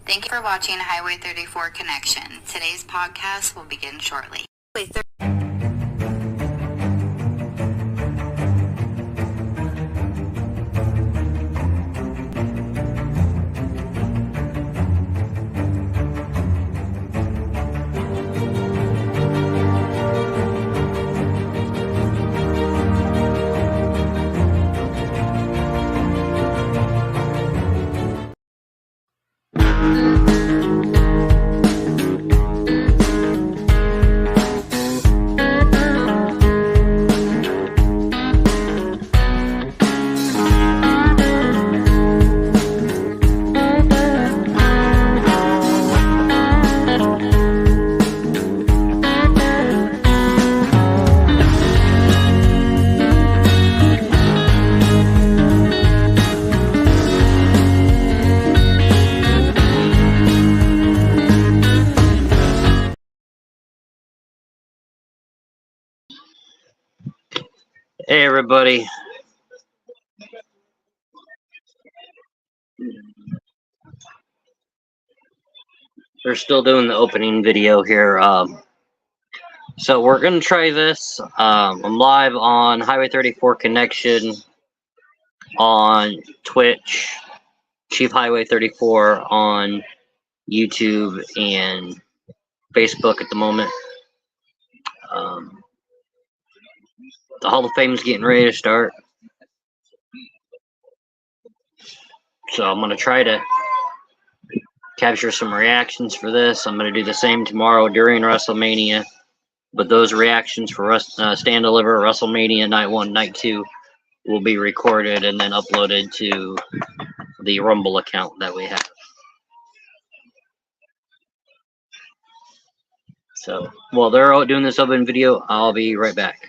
Thank you for watching Highway 34 Connection. Today's podcast will begin shortly. Hey everybody. They're still doing the opening video here. So we're gonna try this. I'm live on Highway 34 Connection on Twitch, Chief Highway 34 on YouTube and Facebook at the moment. The Hall of Fame is getting ready to start. So I'm going to try to capture some reactions for this. I'm going to do the same tomorrow during WrestleMania. But those reactions for Stand Deliver, WrestleMania Night 1, Night 2 will be recorded and then uploaded to the Rumble account that we have. So while they're out doing this open video, I'll be right back.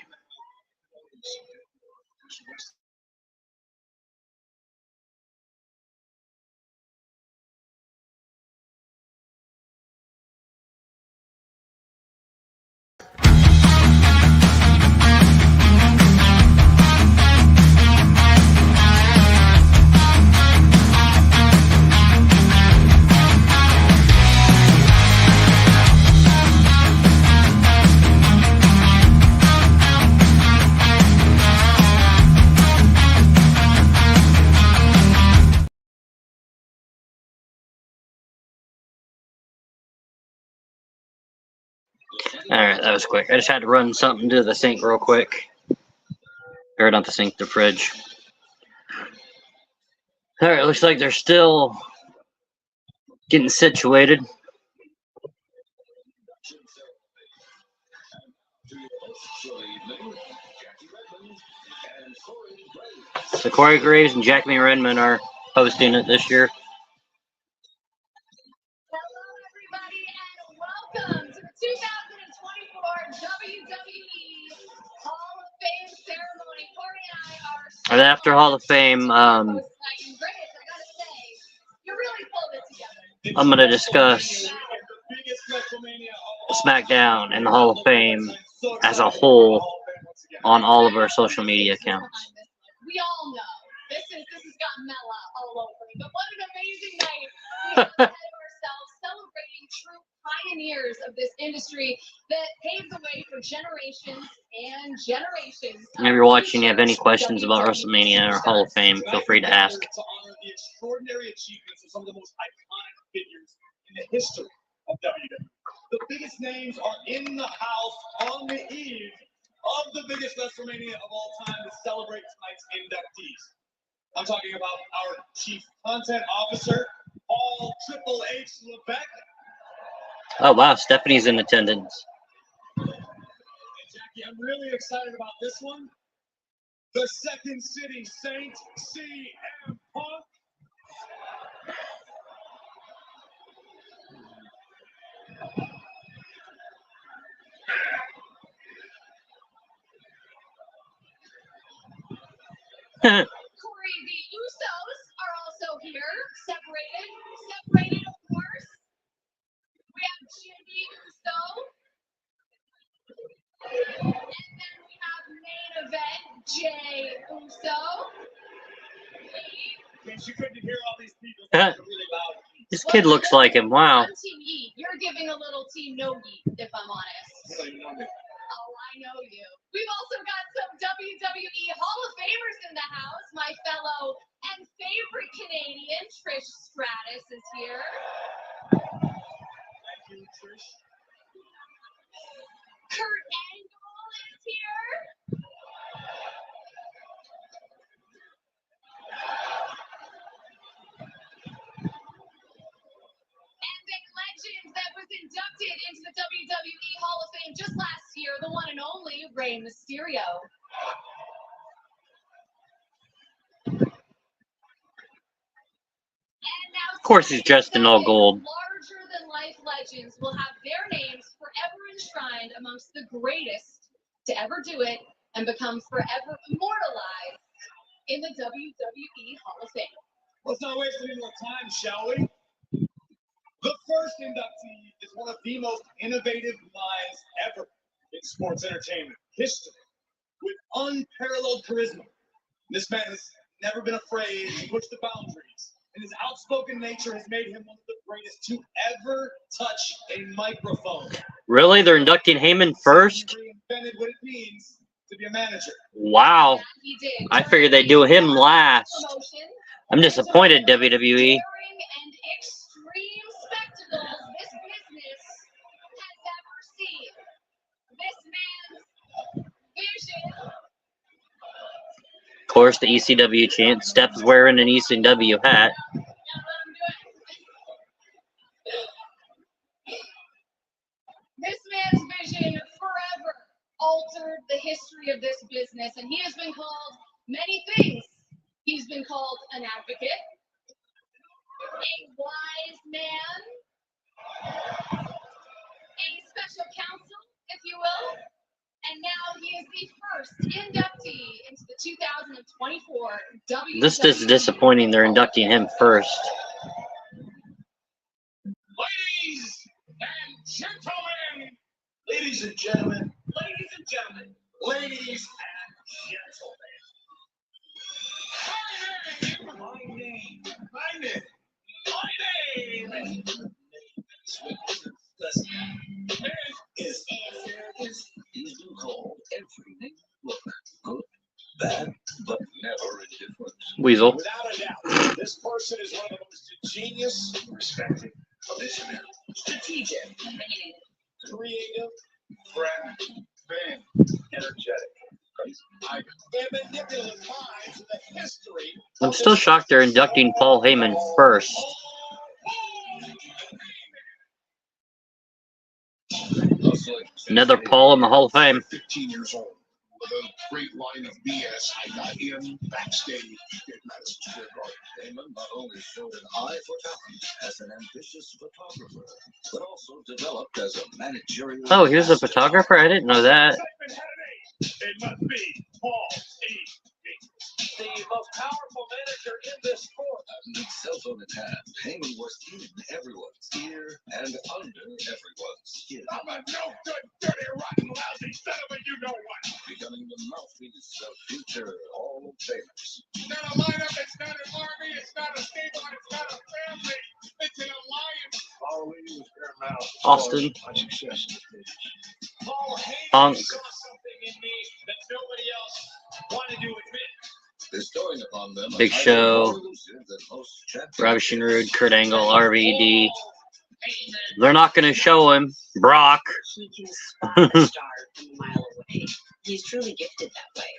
Alright, that was quick. I just had to run something to the sink real quick. Or not the sink, the fridge. Alright, looks like they're still getting situated. So Corey Graves and Jack Redman are hosting it this year. Hello, everybody, and welcome to the 2024 WWE Hall of Fame ceremony. Corey and I are And after Hall of Fame, I'm going to discuss SmackDown and the Hall of Fame as a whole on all of our social media accounts. We all know this has got Mela all over me, but what an amazing night we have ahead of ourselves, celebrating true pioneers of this industry that paved the way for generations and generations. And if you're watching, you have any questions about WrestleMania or Hall of Fame, feel free to ask. To honor the extraordinary achievements of some of the most iconic figures in the history of WWE. The biggest names are in the house on the eve of the biggest WrestleMania of all time to celebrate tonight's inductees. I'm talking about our Chief Content Officer, Paul Triple H Levesque. Oh wow, Stephanie's in attendance. And Jackie, I'm really excited about this one. The Second City Saint, CM Punk. Corey, the Usos are also here, separated, of course. We have Jimmy Uso, and then we have main event Jay Uso. In case you couldn't hear all these people, it's really loud. This kid looks like him. Wow. I'm Team Yeet. You're giving a little Team No Yeet, if I'm honest. Oh, I know you. We've also got some WWE Hall of Famers in the house. My fellow and favorite Canadian, Trish Stratus, is here. Thank you, Trish. Kurt Angle is here. And a legend that was inducted into the WWE Hall of Fame just last year, the one and only Rey Mysterio. And now, Of course he's dressed in all gold. Larger-than-life legends will have their names forever enshrined amongst the greatest to ever do it and become forever immortalized in the WWE Hall of Fame. Let's not waste any more time, shall we? The first inductee is one of the most innovative minds ever in sports entertainment history, with unparalleled charisma. This man has never been afraid to push the boundaries, and his outspoken nature has made him one of the greatest to ever touch a microphone. Really? They're inducting Heyman first? He reinvented what it means to be a manager. Wow. Yeah, he did. I figured they'd do him last. Promotion. I'm disappointed, WWE. Daring and extreme spectacles this business has ever seen. This man's vision. Of course, the ECW chant. Steph's wearing an ECW hat. This man's vision forever altered the history of this business, and he has been called many things. He's been called an advocate, a wise man, a special counsel, if you will, and now he is the first inductee into the 2024 WWE. This is disappointing. They're inducting him first. Ladies and gentlemen, ladies and gentlemen, ladies and gentlemen, ladies and gentlemen. My name is called everything. Look, good, bad, but never indifferent. Weasel. Without a doubt, this person is one of the most ingenious, respected, visionary, strategic, creative, friend, fan, energetic, and manipulative minds in the history. I'm still shocked they're inducting Paul Heyman first. Another Paul in the Hall of Fame. 15 years old. With a great line of BS, I got in backstage at Madison Square Garden. Heyman not only showed an eye for talent as an ambitious photographer, but also developed as a managerial. Oh, here's a photographer? I didn't know that. It must be Paul E. The most powerful manager in this sport. With cell phone in hand, Heyman was in everyone's ear and under everyone's skin. I'm a no good, dirty, rotten, lousy son of a you-know-what. Becoming the mouthpiece of future Hall of Famers. It's not a lineup, it's not an army, it's not a stable, and it's not a family. It's an alliance. Following with their mouth. Austin. My success in the stage. Paul Heyman Punk. saw something in me that nobody else wanted to admit. Bestowing upon them Big Show, Rob Ravishing Rude, Kurt Angle, RVD. They're not going to show him. Brock. He can spot a star from a mile away. He's truly gifted that way.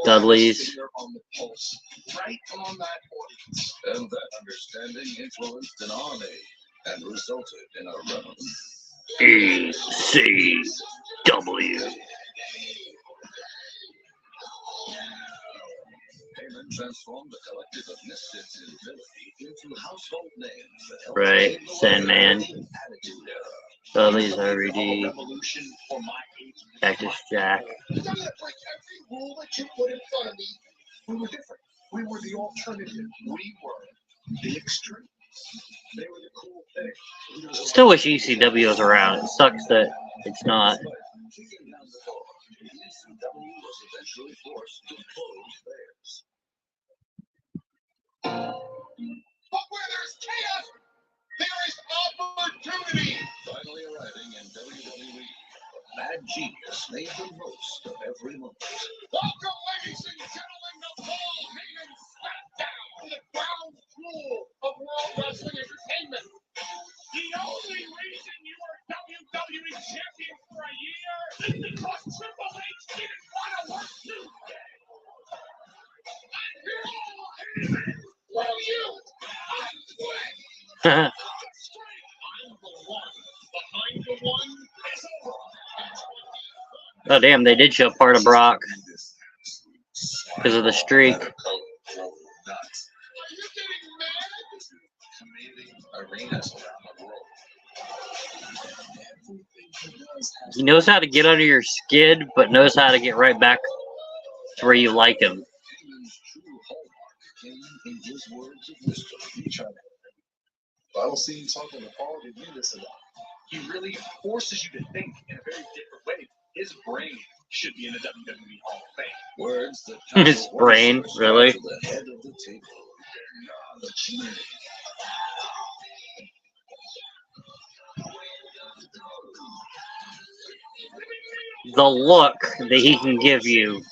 Dudley's. Finger on the pulse, right on that audience. And that understanding influenced an army and resulted in a revolution. ECW. Heyman transformed the collective of misfits in Philly into household names that helped Right, pave the way Sandman. for the Attitude Era. Dudley's RVD. Revolution for my age. Cactus Jack. Done it like every rule that you put in front of me. We were different. We were the alternative. We were the extreme. They were the cool thing. We were the Still wish ECW was around. It sucks that it's not. kicking down the door. ECW was eventually forced to close theirs. But where there's chaos, genius made the most of every moment. Welcome, ladies and gentlemen, to Paul Heyman's SmackDown, the crown jewel of World Wrestling Entertainment. The only reason you are WWE champion for a year is because Triple H didn't want to work Tuesday. And you're all Heyman. Will you? I quit. I'm the one. Behind the one is over. Oh damn, they did show part of Brock because of the streak. Are you getting mad? Commanding arenas around the world. He knows how to get under your skin, but knows how to get right back to where you like him. Heyman's true hallmark came in his words of wisdom. You try that. I don't see you talking to Paul. Did you listen? He really forces you to think in a very different way. His brain should be in the WWE Hall of Fame. Words that His brain, really? to the head of the table. Non-achievement. The look that he can give you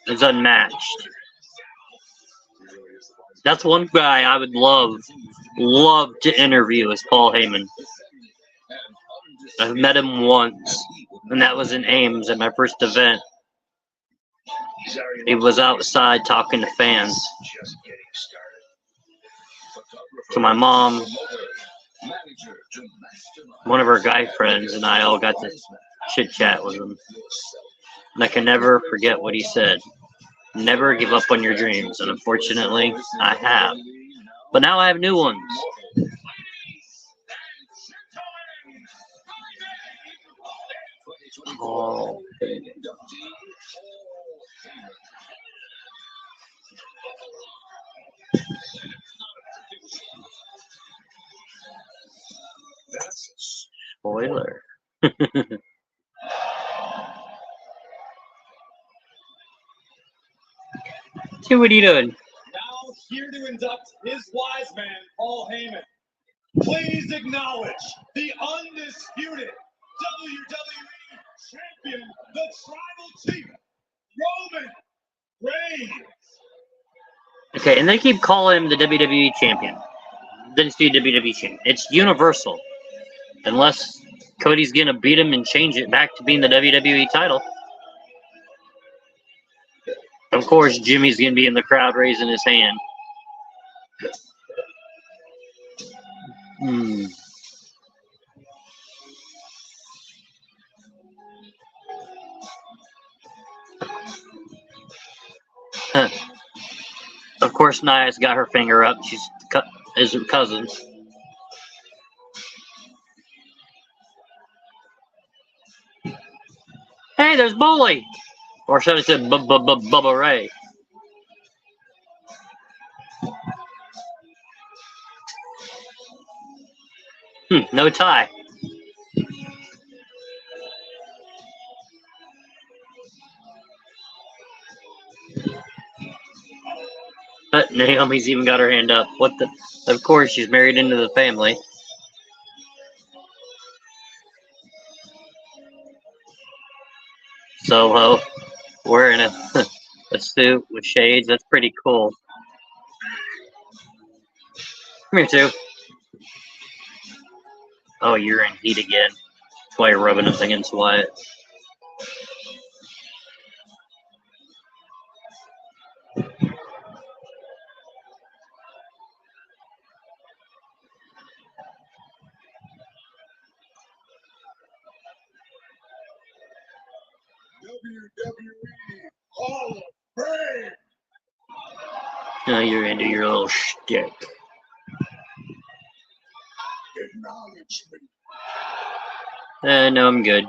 is unmatched. That's one guy I would love to interview is Paul Heyman. I've met him once, and that was in Ames at my first event. He was outside talking to fans. Just getting started. So my mom, one of her guy friends, and I all got to chit chat with him. And I can never forget what he said. Never give up on your dreams. And unfortunately, I have. But now I have new ones. Oh. Spoiler. See what are you doing? Now here to induct his wise man, Paul Heyman. Please acknowledge the undisputed WWE champion, the tribal chief, Roman Reigns. Okay, and they keep calling him the WWE champion. Then it's the WWE champion. It's universal. Unless Cody's gonna beat him and change it back to being the WWE title. Of course, Jimmy's gonna be in the crowd raising his hand. Of course, Nia's got her finger up. She's his cousin. Hey, there's Bully! Or should I say Bubba Ray? No tie. But Naomi's even got her hand up. What the? Of course, she's married into the family. Solo, wearing a suit with shades. That's pretty cool. Come here, too. Oh, you're in heat again. That's why you're rubbing us against Wyatt. WWE Hall of Fame. Now you're into your little shtick. Acknowledge me. No, I'm good.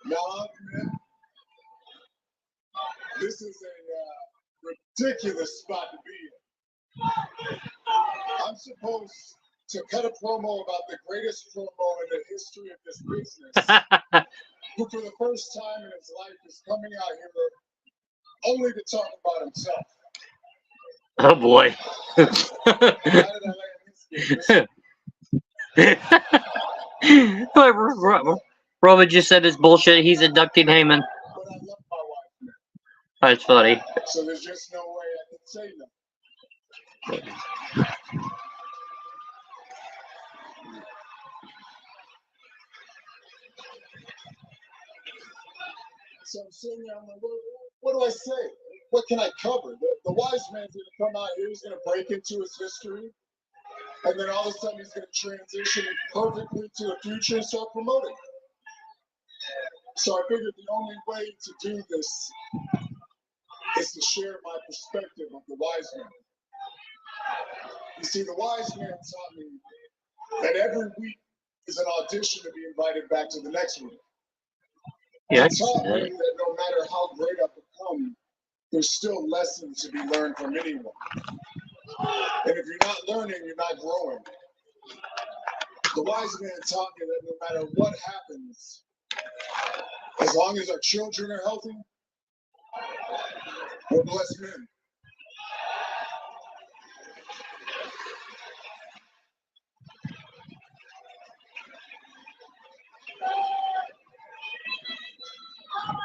Nah, man. This is a ridiculous spot to be in. I'm supposed to cut a promo about the greatest promo in the history of this business, who for the first time in his life is coming out here only to talk about himself. Oh boy. How did I land this? Roman just said his bullshit. He's inducting Heyman. But I love my wife, man. That's funny. So there's just no way I can say no. So I'm sitting there, I'm like, what do I say? What can I cover? The wise man's going to come out here, he's going to break into his history, and then all of a sudden he's going to transition perfectly to the future and start promoting. So I figured the only way to do this is to share my perspective of the wise man. You see, the wise man taught me that every week is an audition to be invited back to the next week. Yeah, He taught me that no matter how great I become, there's still lessons to be learned from anyone. And if you're not learning, you're not growing. The wise man taught me that no matter what happens, as long as our children are healthy, we're blessed men.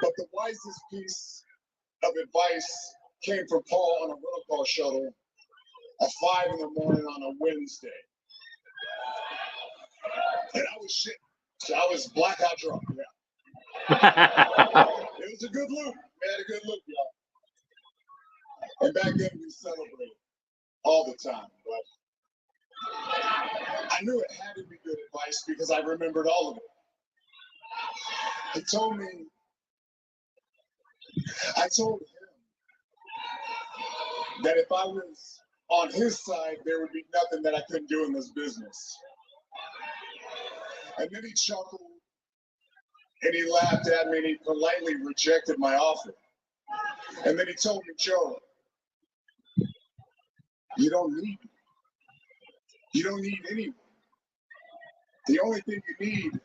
But the wisest piece of advice came from Paul on a rental car shuttle at 5 in the morning on a Wednesday. And I was shit. So I was blackout drunk. Yeah. It was a good look. We had a good look, y'all. And back then we celebrated all the time. But I knew it had to be good advice because I remembered all of it. He told me, I told him that if I was on his side, there would be nothing that I couldn't do in this business. And then he chuckled and he laughed at me and he politely rejected my offer. And then he told me, Joe, you don't need me. You don't need anyone. The only thing you need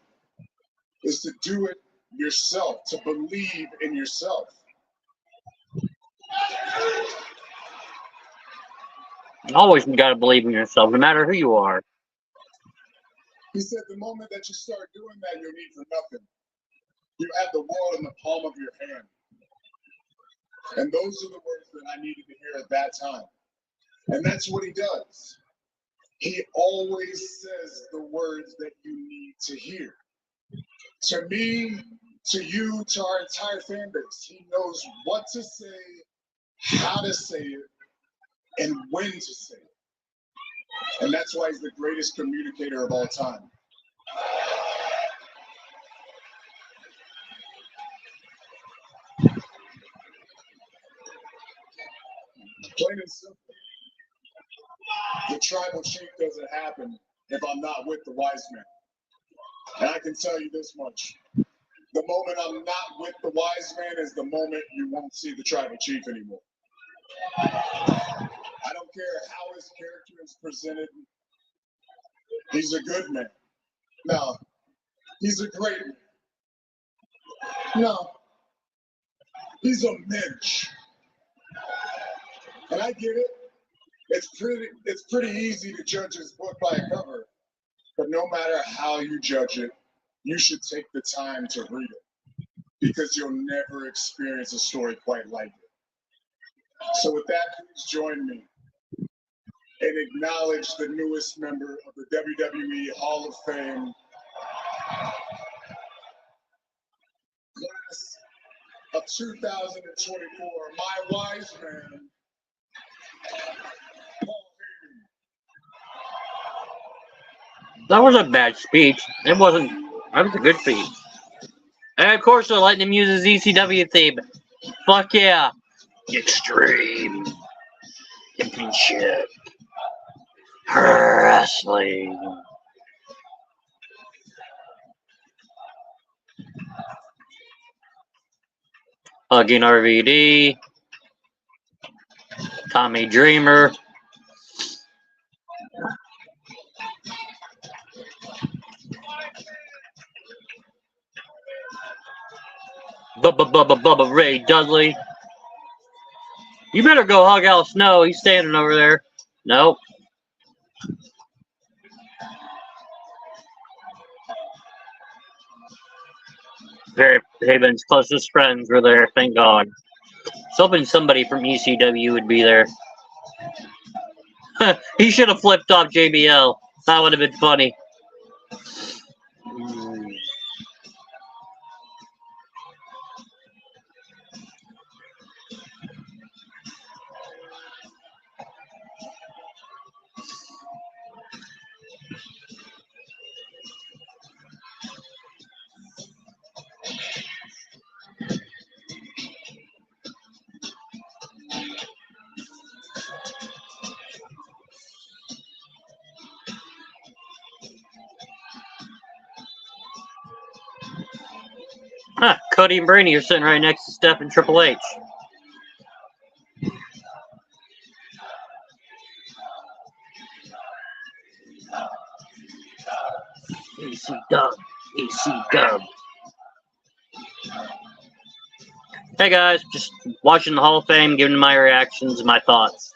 is to do it yourself, to believe in yourself. Always you gotta believe in yourself, no matter who you are. He said the moment that you start doing that, you'll need for nothing. You have the world in the palm of your hand. And those are the words that I needed to hear at that time. And that's what he does. He always says the words that you need to hear. To me, to you, to our entire fan base, he knows what to say, how to say it, and when to say it. And that's why he's the greatest communicator of all time. Plain and simple. The tribal chief doesn't happen if I'm not with the wise man. And I can tell you this much. The moment I'm not with the wise man is the moment you won't see the tribal chief anymore. I don't care how his character is presented. He's a good man. No, he's a great man. No, he's a mensch. And I get it. It's pretty easy to judge his book by a cover. But no matter how you judge it, you should take the time to read it. Because you'll never experience a story quite like it. So with that, please join me and acknowledge the newest member of the WWE Hall of Fame, class of 2024, my wise man, Paul Heyman. That was a bad speech. It wasn't. That was a good speech. And of course, they're letting him use his ECW theme. Fuck yeah. Extreme Championship Wrestling. Hugging RVD. Tommy Dreamer. Bubba Ray Dudley. You better go hug Al Snow. He's standing over there. Nope. Haven's closest friends were there, thank God. I was hoping somebody from ECW would be there. He should have flipped off JBL. That would have been funny. Huh, Cody and Brainy are sitting right next to Steph and Triple H. AC Dub. AC Dub. Hey guys, just watching the Hall of Fame, giving my reactions and my thoughts.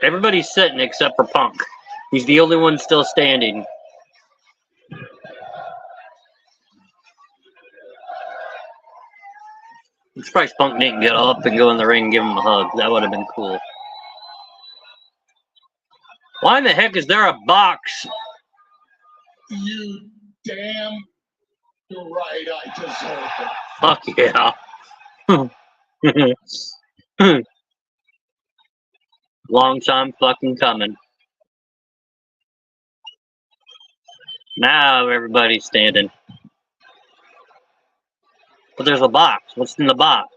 Everybody's sitting except for Punk. He's the only one still standing. I'm surprised Punk didn't get up and go in the ring and give him a hug. That would have been cool. Why in the heck is there a box? You damn right I deserve it. Fuck yeah. Long time fucking coming. Now everybody's standing. But there's a box. What's in the box?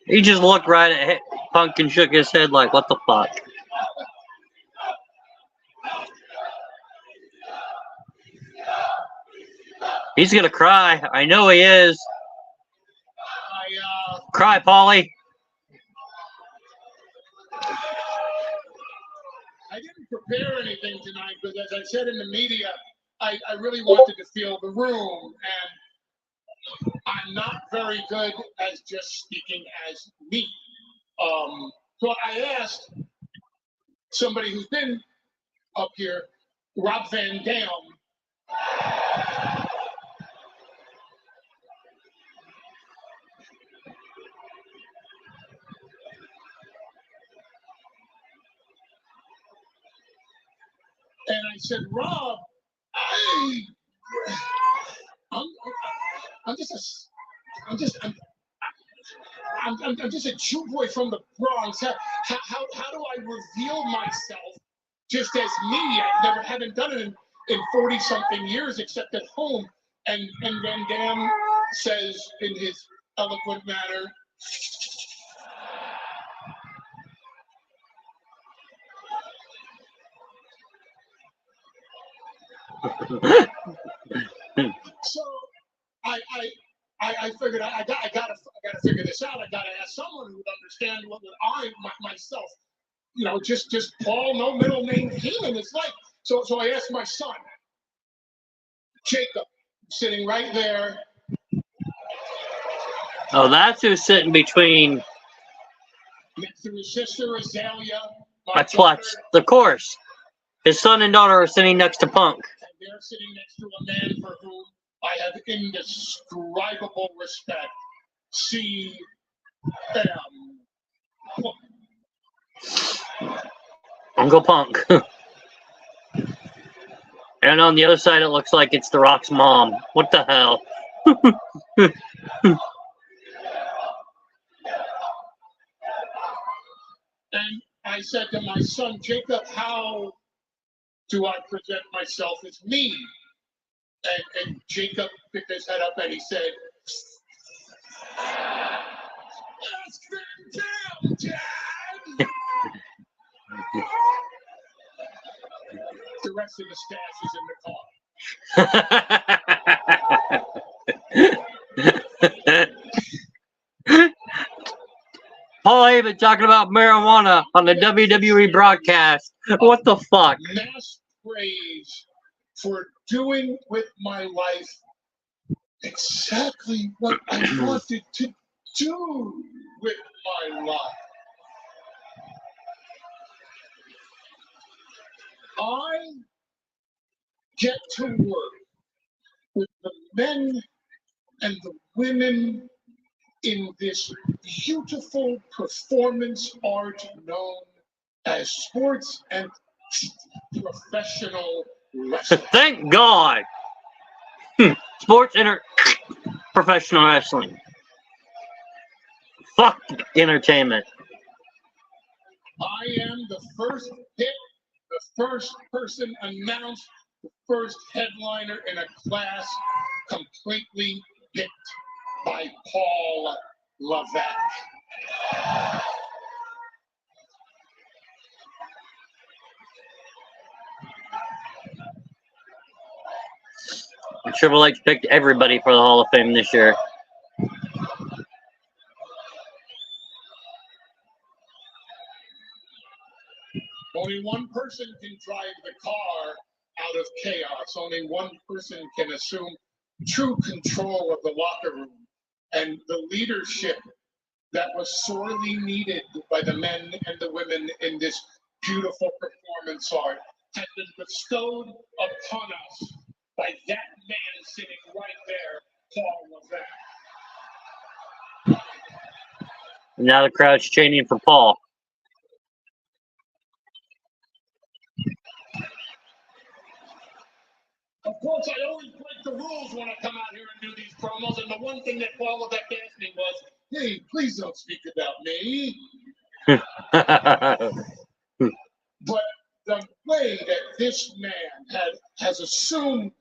He just looked right at Punk and shook his head like, what the fuck? He's gonna cry. I know he is. Cry, Paulie. I didn't prepare anything tonight because, as I said in the media, I really wanted to feel the room, and I'm not very good as just speaking as me. So I asked somebody who's been up here, Rob Van Dam. And I said, Rob, I'm just a Jew boy from the Bronx. How do I reveal myself just as me? I haven't done it in 40 something years except at home. And Van Dam says in his eloquent manner, so I figured I gotta figure this out. I gotta ask someone who would understand what I myself, just Paul, no middle name Heenan is like. So I asked my son, Jacob, sitting right there. Oh, that's who's sitting between. Next to his sister Azalea. That's what, of course. His son and daughter are sitting next to Punk. And they're sitting next to a man for whom I have indescribable respect. C. M. Uncle Punk. And on the other side, it looks like it's The Rock's mom. What the hell? And I said to my son, Jacob, how do I present myself as me? And Jacob picked his head up and he said, "Ask them down, Dad." The rest of the stash is in the car. Paul Heyman talking about marijuana on the WWE broadcast. What the fuck? Mass praise for doing with my life exactly what I wanted to do with my life. I get to work with the men and the women in this beautiful performance art known as sports and professional wrestling. Thank God. Sports professional wrestling. Fuck entertainment. I am the first hit, the first person announced, the first headliner in a class completely picked by Paul Levesque. Triple H picked everybody for the Hall of Fame this year. Only one person can drive the car out of chaos. Only one person can assume true control of the locker room. And the leadership that was sorely needed by the men and the women in this beautiful performance art has been bestowed upon us by that man sitting right there, Paul Levesque. Now the crowd's chanting for Paul. Of course, I always break the rules when I come out here and do these promos, and the one thing that Paul Levesque asked me was, "Hey, please don't speak about me." But the way that this man has assumed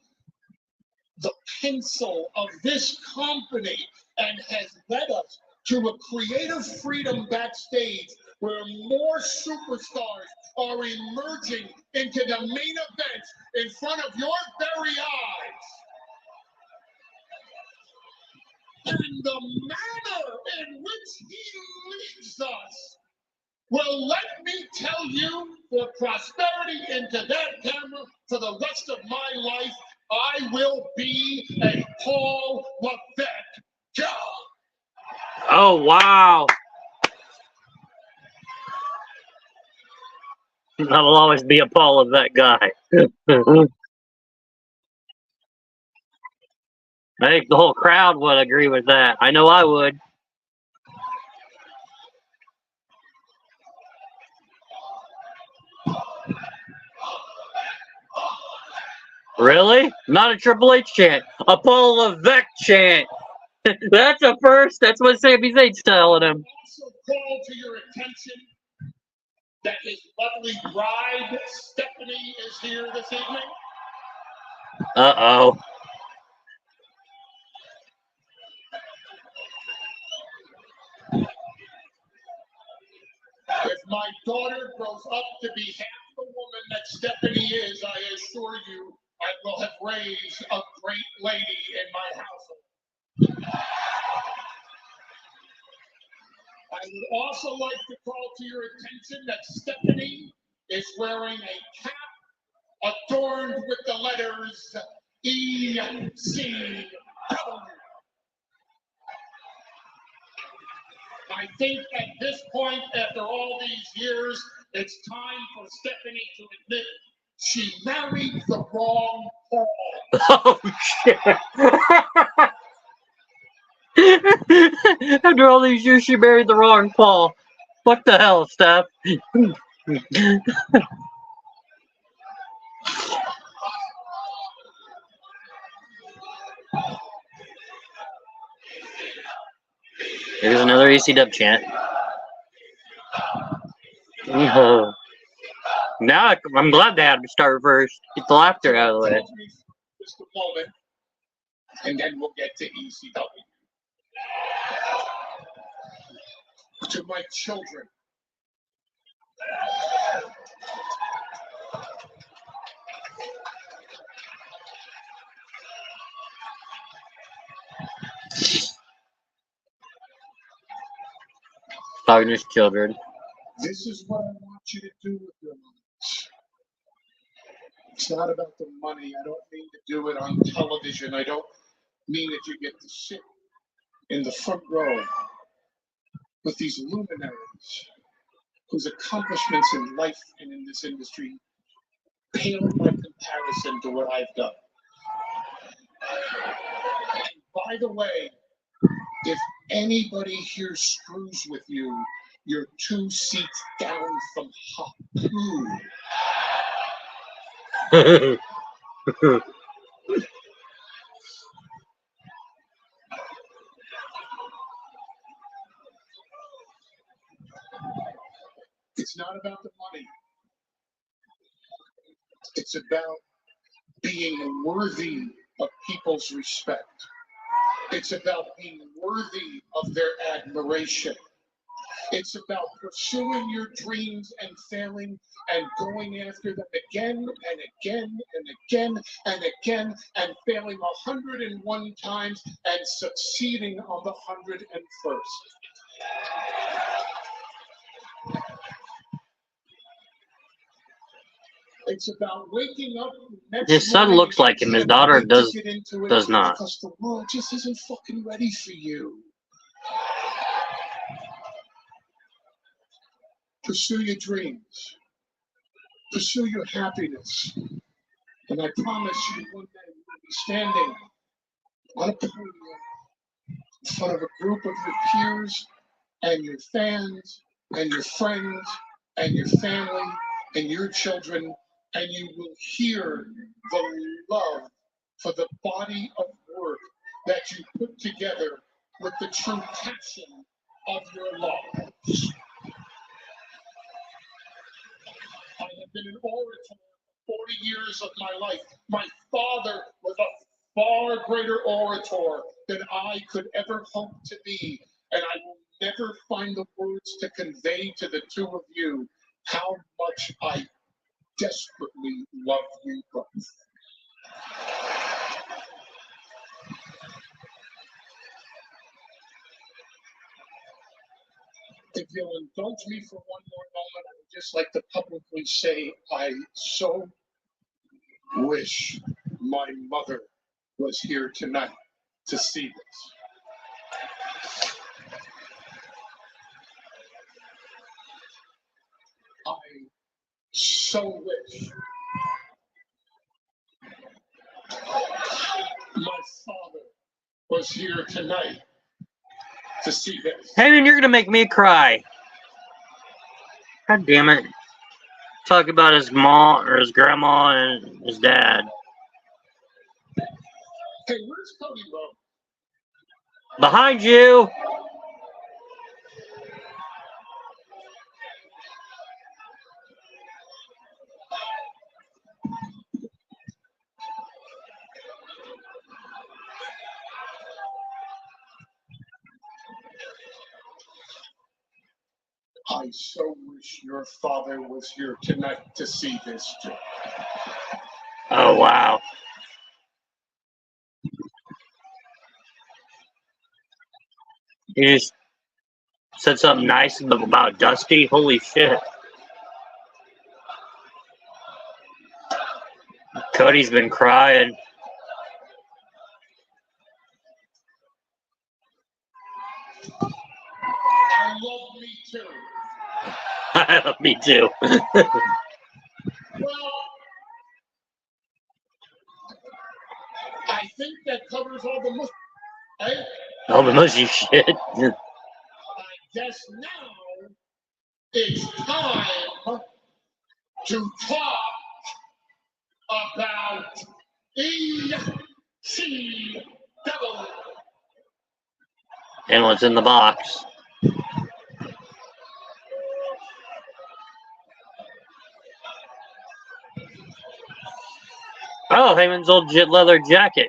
the pencil of this company and has led us to a creative freedom backstage where more superstars are emerging into the main events in front of your very eyes. And the manner in which he leads us, well, let me tell you, for prosperity into that camera for the rest of my life, I will be a Paul Levesque guy. Oh, wow. I will always be a Paul Levesque guy. I think the whole crowd would agree with that. I know I would. Really? Not a Triple H chant. A Paul Levesque chant. That's a first. That's what Sami Zayn's telling him. Also call to your attention that his lovely bride, Stephanie, is here this evening. Uh-oh. If my daughter grows up to be half the woman that Stephanie is, I assure you, I will have raised a great lady in my household. I would also like to call to your attention that Stephanie is wearing a cap adorned with the letters ECW. I think at this point, after all these years, it's time for Stephanie to admit she married the wrong Paul. Oh, shit. After all these years, she married the wrong Paul. What the hell, Steph? There's another ECW chant. Now I'm glad they had to start first. Get the laughter out of the way. just a moment, and then we'll get to ECW. To my children, Talking to his children. this is what I want you to do with your lives. It's not about the money. I don't mean to do it on television. I don't mean that you get to sit in the front row with these luminaries whose accomplishments in life and in this industry pale by comparison to what I've done. And by the way, if anybody here screws with you, you're 2 seats down from hot poo. It's not about the money. It's about being worthy of people's respect. It's about being worthy of their admiration. It's about pursuing your dreams and failing and going after them again and again and again and again and failing 101 times and succeeding on the 101st. It's about waking up. His son looks like him. His daughter does not. Because the world just isn't fucking ready for you. Pursue your dreams. Pursue your happiness. And I promise you one day you'll be standing on a podium in front of a group of your peers and your fans and your friends and your family and your children, and you will hear the love for the body of work that you put together with the true passion of your lives. I have been an orator for 40 years of my life. My father was a far greater orator than I could ever hope to be, and I will never find the words to convey to the two of you how much I desperately love you both. If you'll indulge me for one more moment, I would just like to publicly say I so wish my mother was here tonight to see this. I so wish my father was here tonight to see this. Hey, man, you're gonna make me cry. God damn it. Talk about his mom or his grandma and his dad. Hey, where's Cody Rhodes? Behind you. I so wish your father was here tonight to see this too. Oh, wow. You just said something nice about Dusty? Holy shit. Cody's been crying. I love me too. I love me too. Well, I think that covers all the mushy. Hey, All the mushy shit. I guess now it's time to talk about ECW. And what's in the box? Oh, Heyman's old jet leather jacket.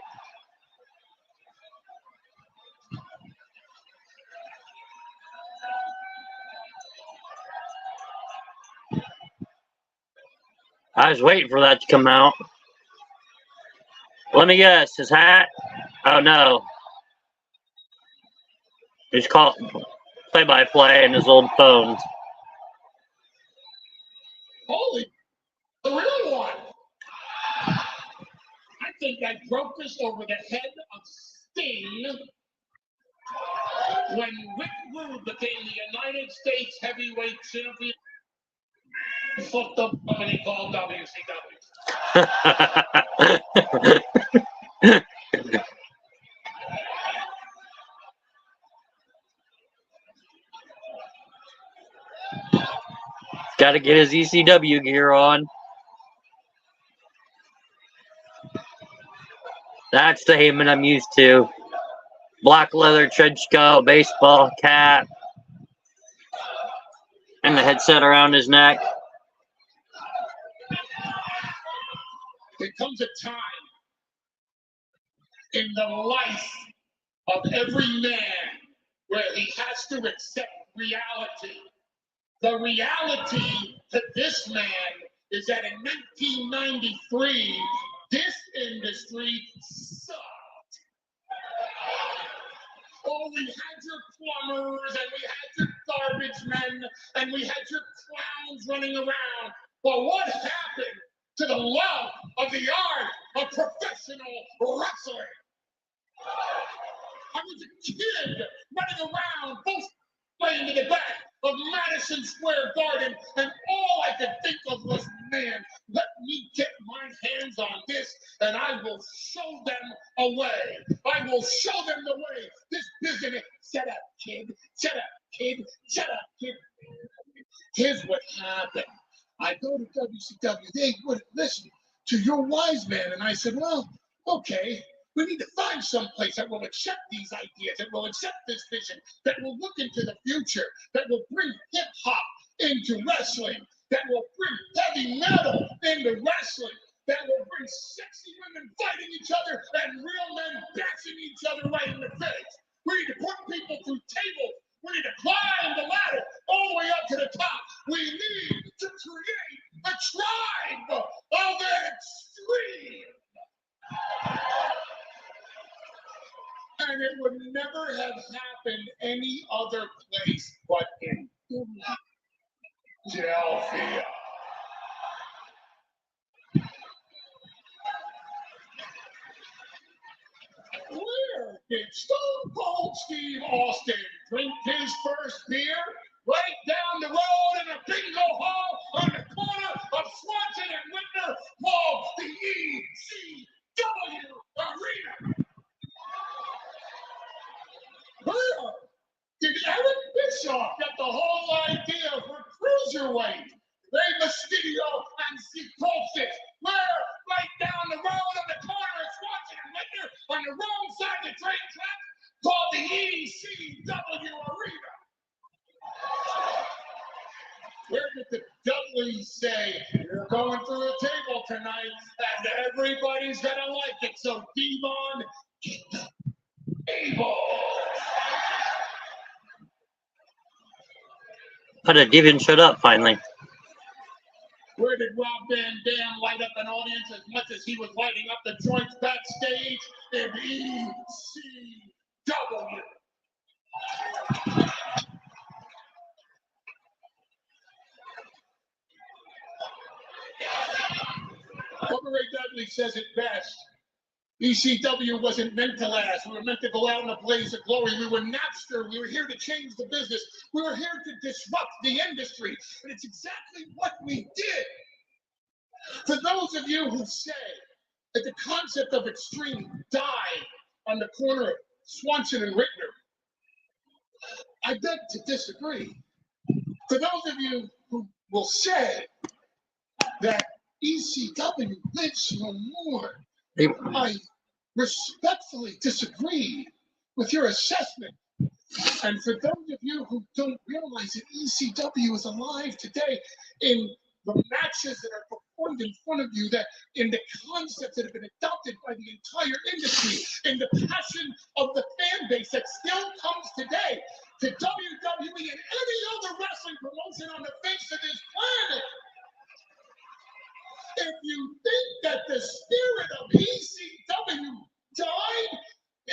I was waiting for that to come out. Let me guess, his hat? Oh no. He's caught play-by-play in his old phones. Holy, the real one. I think I broke this over the head of Sting when Rick Rude became the United States Heavyweight Champion. He fucked up when he called WCW. Got to get his ECW gear on. That's the Heyman I'm used to. Black leather trench coat, baseball cap, and the headset around his neck. There comes a time in the life of every man where he has to accept reality. The reality to this man is that in 1993, this industry sucked. Oh, we had your plumbers, and we had your garbage men, and we had your clowns running around. But what happened to the love of the art of professional wrestling? I was a kid running around, both playing to the back of Madison Square Garden, and all I could think of was, man, let me get my hands on this, and I will show them a way. I will show them the way. This business, shut up, kid. Shut up, kid. Shut up, kid. Here's what happened. I go to WCW. They wouldn't listen to your wise man, and I said, well, okay. We need to find some place that will accept these ideas, that will accept this vision, that will look into the future, that will bring hip-hop into wrestling, that will bring heavy metal into wrestling, that will bring sexy women fighting each other and real men bashing each other right in the face. We need to put people through tables. We need to climb the ladder all the way up to the top. We need to create a tribe of extreme. And it would never have happened any other place but in Philadelphia. Where did Stone Cold Steve Austin drink his first beer? Right down the road in a bingo hall on the corner of Swanson and Whitner called the ECW Arena. Where did Eric Bischoff get the whole idea for Cruiserweight? Rey Mysterio and Psychosis. Where? Right down the road on the corner of Swanson and Whitner on the wrong side of the train track called the ECW Arena. Where did the Dudleys say, you're going through a table tonight and everybody's gonna like it, so Devon, get the table. But it even shut up finally. Where did Rob Van Dam light up an audience as much as he was lighting up the joints backstage in ECW? Bubba Ray Dudley says it best. ECW wasn't meant to last. We were meant to go out in a blaze of glory. We were Napster. We were here to change the business. We were here to disrupt the industry. And it's exactly what we did. For those of you who say that the concept of extreme died on the corner of Swanson and Rittner, I beg to disagree. For those of you who will say that ECW lives no more, I respectfully disagree with your assessment. And for those of you who don't realize that ECW is alive today in the matches that are point in front of you that in the concepts that have been adopted by the entire industry, in the passion of the fan base that still comes today to WWE and any other wrestling promotion on the face of this planet. If you think that the spirit of ECW died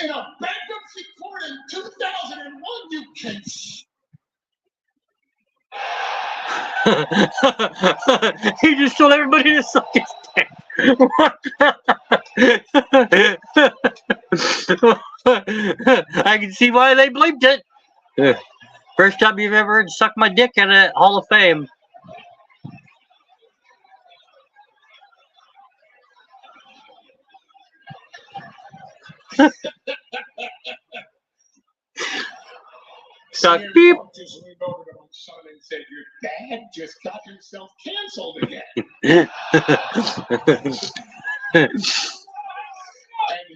in a bankruptcy court in 2001, you can He just told everybody to suck his dick. I can see why they bleeped it. First time you've ever heard "suck my dick" at a Hall of Fame. Suck beep. just leaned over to my son and said, "Your dad just got himself canceled again." And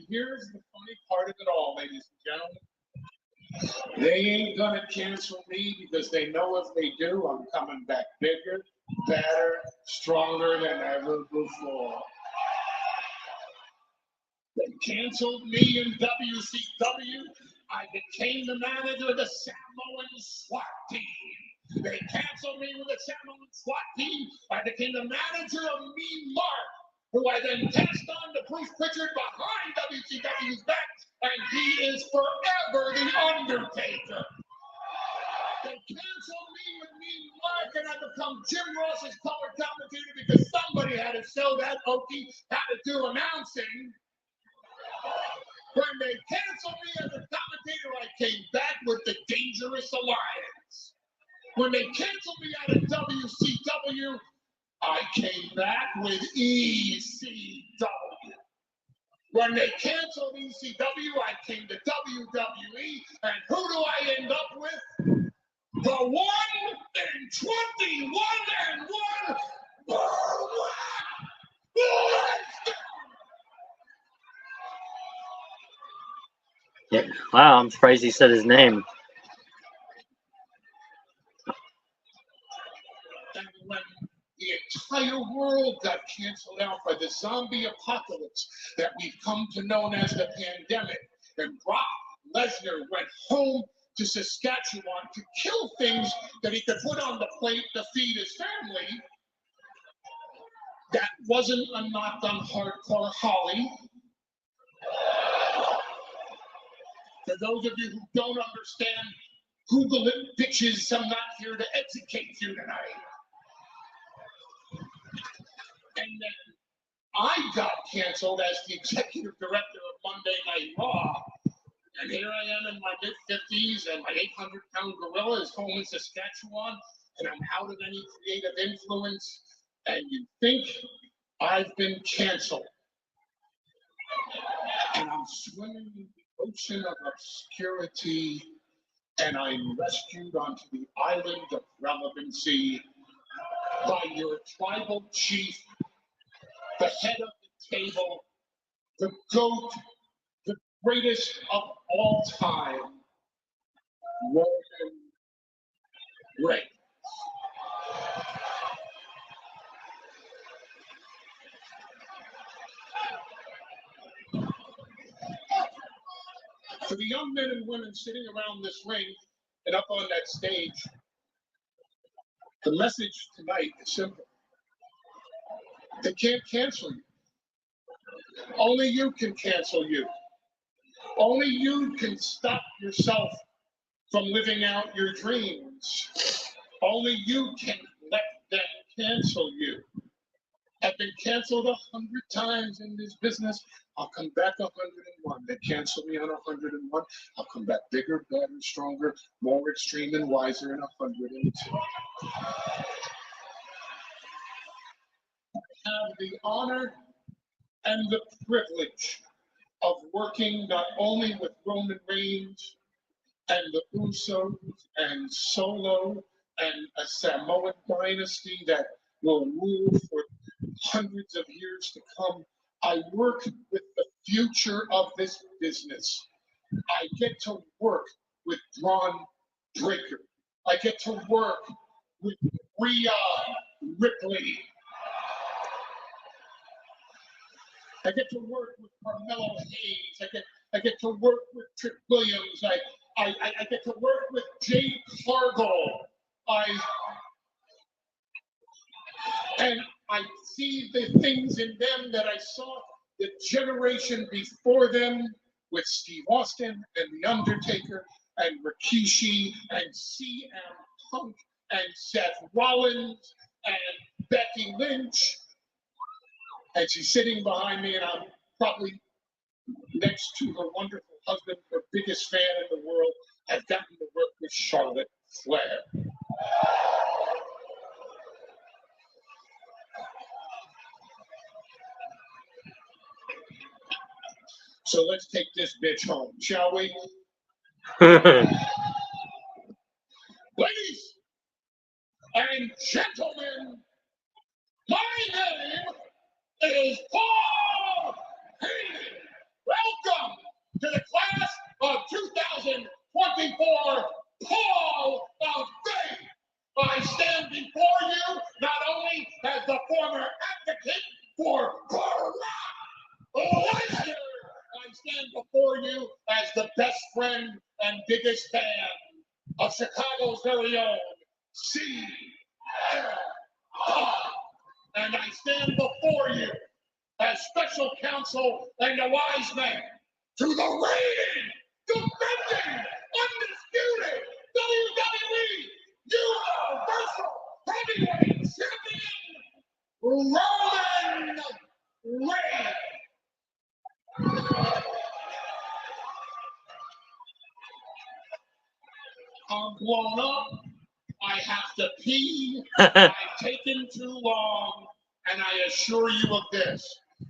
here's the funny part of it all, ladies and gentlemen. They ain't gonna cancel me because they know if they do, I'm coming back bigger, better, stronger than ever before. They canceled me in WCW. I became the manager of the Samoan SWAT team. They canceled me with the Samoan SWAT team. I became the manager of Mean Mark, who I then passed on to Bruce Pritchard behind WCW's back, and he is forever the Undertaker. They canceled me with Mean Mark, and I become Jim Ross's color commentator because somebody had to show that Okie how to do announcing. When they canceled me as a commentator, I came back with the Dangerous Alliance. When they canceled me out of WCW, I came back with ECW. When they canceled ECW, I came to WWE, and who do I end up with? The 1 and 21 and 1. Yeah. Wow, I'm surprised he said his name. And when the entire world got canceled out by the zombie apocalypse that we've come to know as the pandemic, and Brock Lesnar went home to Saskatchewan to kill things that he could put on the plate to feed his family, that wasn't a knock on Hardcore Holly. For those of you who don't understand, Google it, bitches. I'm not here to educate you tonight. And then I got canceled as the executive director of Monday Night Raw. And here I am in my mid-50s, and my 800-pound gorilla is home in Saskatchewan, and I'm out of any creative influence. And you think I've been canceled. And I'm swimming in the ocean of obscurity, and I'm rescued onto the island of relevancy by your tribal chief, the head of the table, the GOAT, the greatest of all time, Roman Reigns. For the young men and women sitting around this ring and up on that stage, the message tonight is simple. They can't cancel you. Only you can cancel you. Only you can stop yourself from living out your dreams. Only you can let them cancel you. I've been canceled 100 times in this business. I'll come back 101. They cancel me on 101. I'll come back bigger, better, stronger, more extreme and wiser in 102. I have the honor and the privilege of working not only with Roman Reigns and the Usos and Solo and a Samoan dynasty that will rule for hundreds of years to come. I work with the future of this business. I get to work with Braun Breaker. I get to work with Rhea Ripley. I get to work with Carmelo Hayes. I get to work with Trick Williams. I get to work with Jade Cargill. And I see the things in them that I saw the generation before them with Steve Austin and The Undertaker and Rikishi and CM Punk and Seth Rollins and Becky Lynch. And she's sitting behind me, and I'm probably next to her wonderful husband, her biggest fan in the world. I've gotten to work with Charlotte Flair. So let's take this bitch home, shall we? Ladies and gentlemen, my name is Paul Heyman. Welcome to the class of 2024 Hall of Fame. I stand before you not only as the former advocate for Brock Lesnar, I stand before you as the best friend and biggest fan of Chicago's very own CM Punk. And I stand before you as special counsel and a wise man to the reigning, defending, undisputed WWE Universal Heavyweight Champion, Roman Reigns. I'm blown up. I have to pee. I've taken too long. And I assure you of this.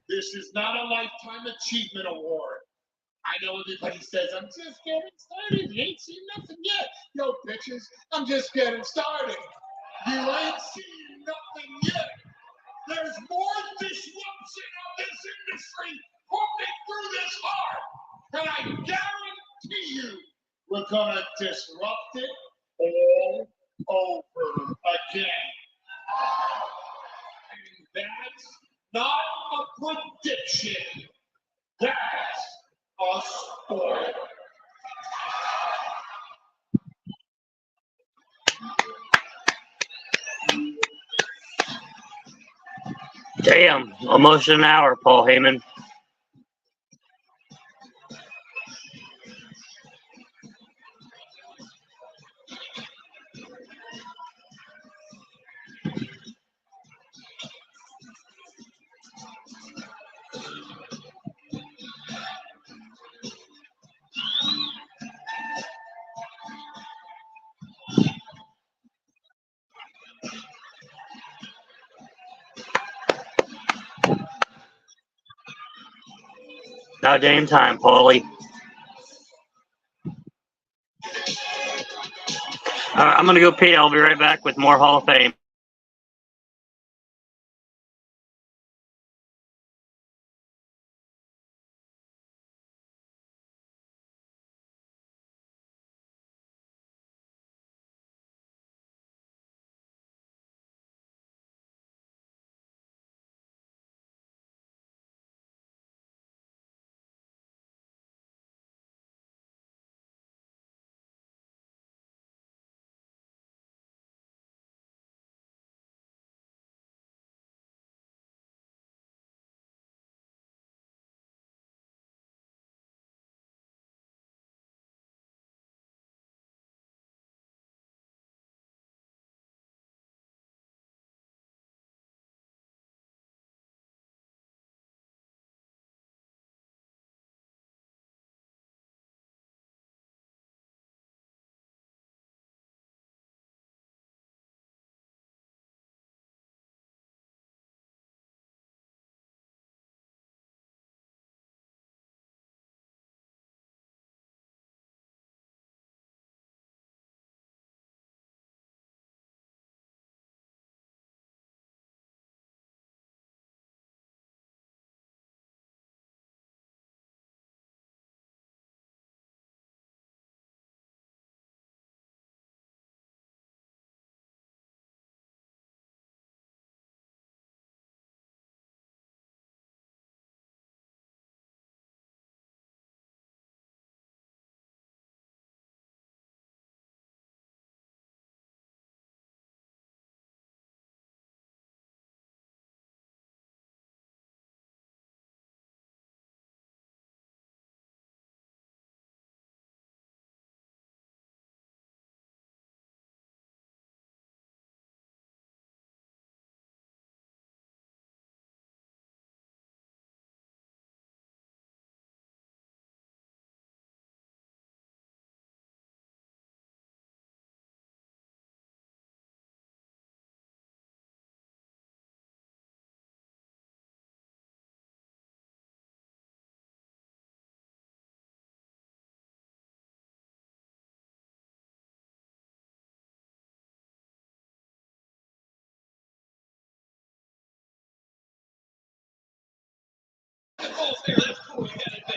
This is not a Lifetime Achievement Award. I know everybody says, I'm just getting started. You ain't seen nothing yet. Yo, bitches, I'm just getting started. You ain't seen nothing yet. There's more disruption of this industry pumping through this heart. And I guarantee you, we're going to disrupt it all over again. And that's not a prediction. That's a sport. Damn, almost an hour, Paul Heyman. Now damn time, Paulie. Alright, I'm gonna go pee. I'll be right back with more Hall of Fame.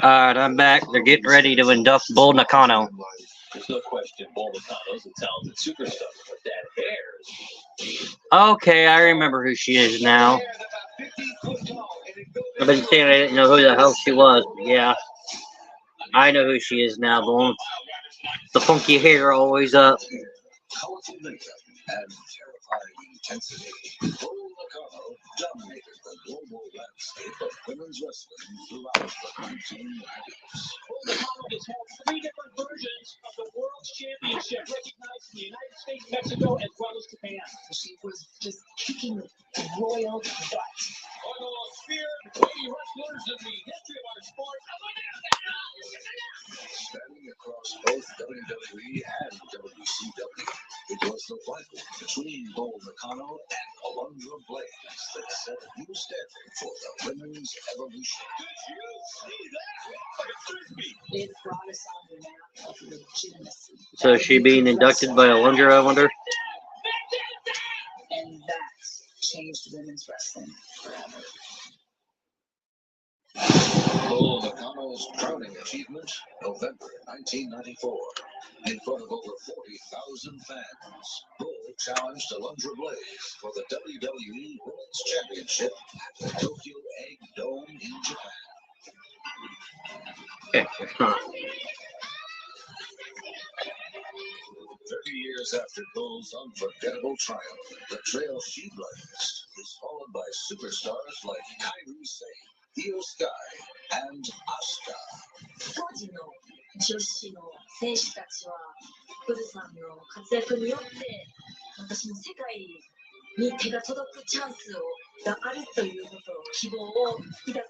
Alright, I'm back. They're getting ready to induct Bull Nakano. There's no question Bull Nakano's a talented superstar, but that hair is Okay, I remember who she is now. I've been saying I didn't know who the hell she was, but yeah. I know who she is now. The one with the funky hair always up. Colorful makeup and terrifying intensity. Bull Nakano dominated the global landscape of women's wrestling throughout the 1990s. Bull Nakano has held 3 different versions of the World Championship, recognized in the United States, Mexico, as well as Japan. She was just kicking royal butt. One of the most feared lady wrestlers in the history of our sport. Standing across both WWE and WCW, it was the rivalry between Bull Nakano and Alundra Blaze that set a new standard for the women's evolution. Did you see that? Like a frisbee. It brought us on the map of legitimacy. So is she being inducted by Alundra, I wonder? And that changed women's wrestling forever. Bull Nakano's crowning achievement, November 1994. In front of over 40,000 fans, Bull challenged Alundra Blaze for the WWE Women's Championship at the Tokyo Egg Dome in Japan. Okay, huh. 30 years after Bull's unforgettable triumph, the trail she blazed is followed by superstars like Kairi Sane, Io Sky, and Asuka. 当時の女子の選手たちはブルさんの活躍によって私も世界に手が届くチャンスがあるということを希望を抱くことが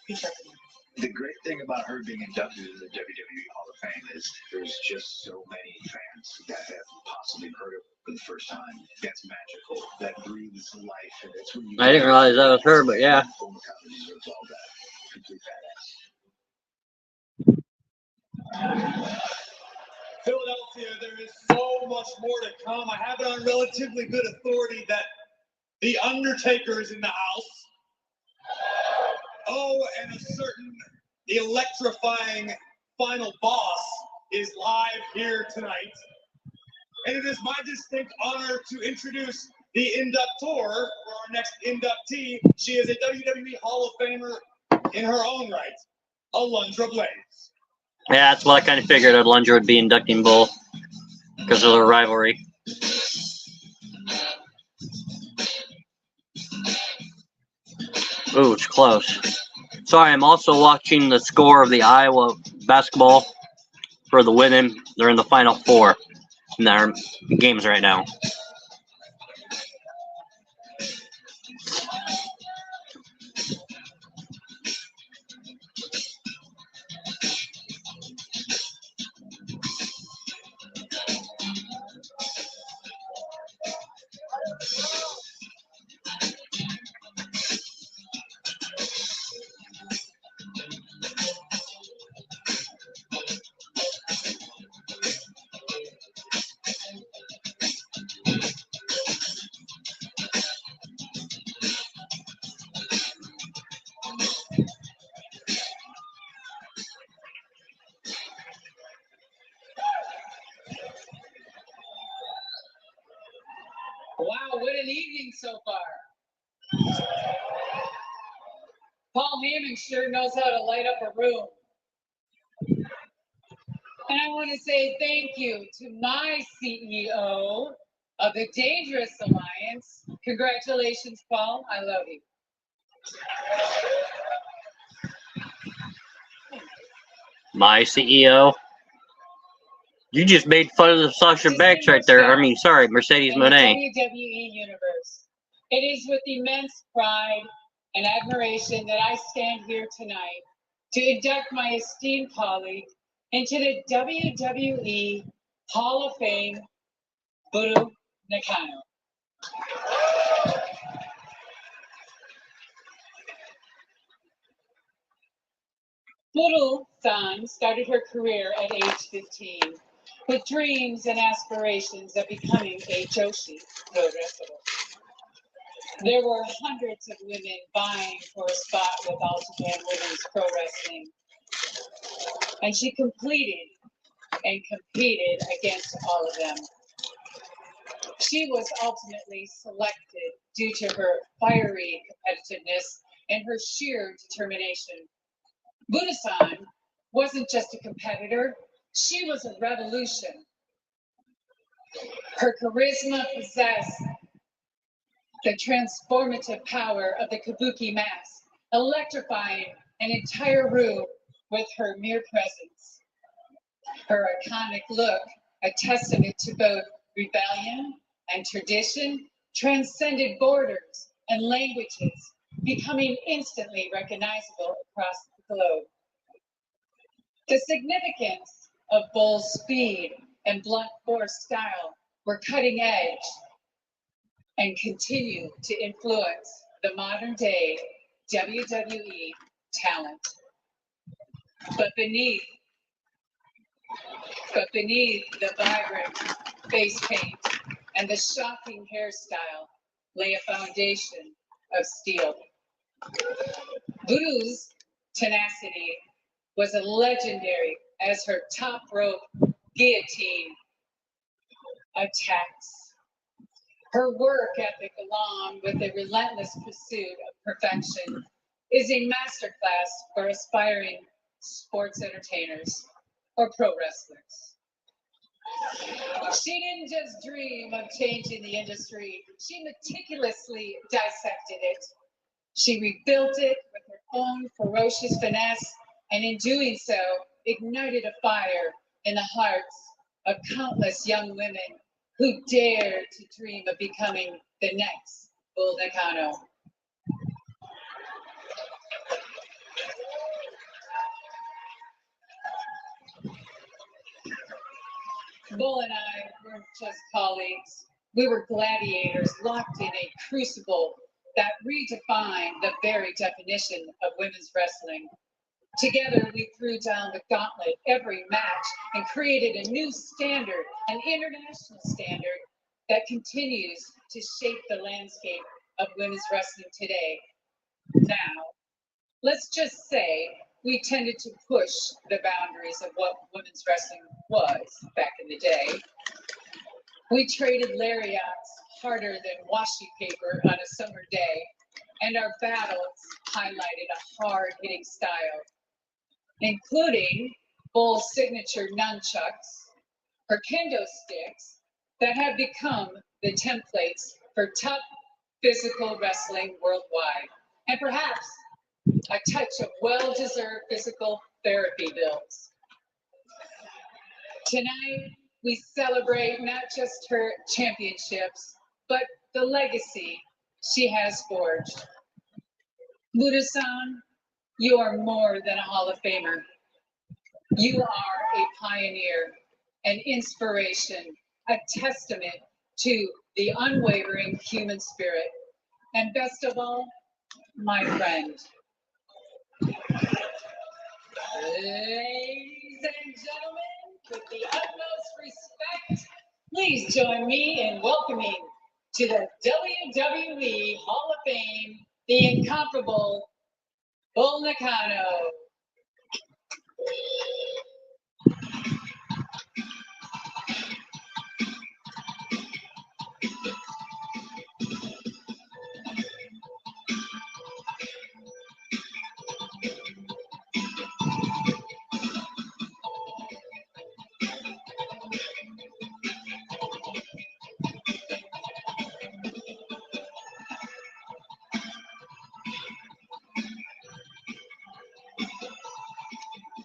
できたと思います。 The great thing about her being inducted into the WWE Hall of Fame is there's just so many fans that have possibly heard of it for the first time. That's magical. That breathes life, and it's when you. I didn't realize that was her, but yeah. Bull Nakano deserves all that. Complete badass. Philadelphia, there is so much more to come. I have it on relatively good authority that The Undertaker is in the house. Oh, and a certain electrifying final boss is live here tonight. And it is my distinct honor to introduce the inductor for our next inductee. She is a WWE Hall of Famer in her own right, Alundra Blaze. Yeah, that's what I kind of figured Alundra would be inducting Bull because of their rivalry. Ooh, it's close. Sorry, I'm also watching the score of the Iowa basketball for the women. They're in the Final Four in their games right now. Wow, what an evening so far. Paul Heyman sure knows how to light up a room. And I want to say thank you to my CEO of the Dangerous Alliance. Congratulations, Paul. I love you. My CEO. You just made fun of the Sasha Banks right there. I mean, sorry, Mercedes In the Moné. WWE universe. It is with immense pride and admiration that I stand here tonight to induct my esteemed colleague into the WWE Hall of Fame, Bull Nakano. Bull-san started her career at age 15 with dreams and aspirations of becoming a Joshi pro wrestler. There were hundreds of women vying for a spot with Ultimate Women's Pro Wrestling. And she completed and competed against all of them. She was ultimately selected due to her fiery competitiveness and her sheer determination. Buddha-san wasn't just a competitor, she was a revolution. Her charisma possessed the transformative power of the kabuki mask, electrifying an entire room with her mere presence. Her iconic look, a testament to both rebellion and tradition, transcended borders and languages, becoming instantly recognizable across the globe. The significance of Bull's speed and blunt force style were cutting edge and continue to influence the modern day WWE talent. But beneath the vibrant face paint and the shocking hairstyle lay a foundation of steel. Voodoo's tenacity was as legendary as her top rope guillotine attacks. Her work ethic, along with a relentless pursuit of perfection, is a masterclass for aspiring sports entertainers or pro wrestlers. She didn't just dream of changing the industry, she meticulously dissected it. She rebuilt it with her own ferocious finesse, and in doing so, ignited a fire in the hearts of countless young women who dared to dream of becoming the next Bull Nakano. Bull and I weren't just colleagues. We were gladiators locked in a crucible that redefined the very definition of women's wrestling. Together, we threw down the gauntlet every match and created a new standard, an international standard that continues to shape the landscape of women's wrestling today. Now, let's just say we tended to push the boundaries of what women's wrestling was back in the day. We traded lariats harder than washi paper on a summer day, and our battles highlighted a hard-hitting style, including Bull's signature nunchucks, her kendo sticks that have become the templates for tough physical wrestling worldwide, and perhaps a touch of well-deserved physical therapy bills. Tonight, we celebrate not just her championships, but the legacy she has forged. Buddha-san, you are more than a Hall of Famer. You are a pioneer, an inspiration, a testament to the unwavering human spirit, and best of all, my friend. Ladies and gentlemen, with the utmost respect, please join me in welcoming to the WWE Hall of Fame, the incomparable Bull Nakano.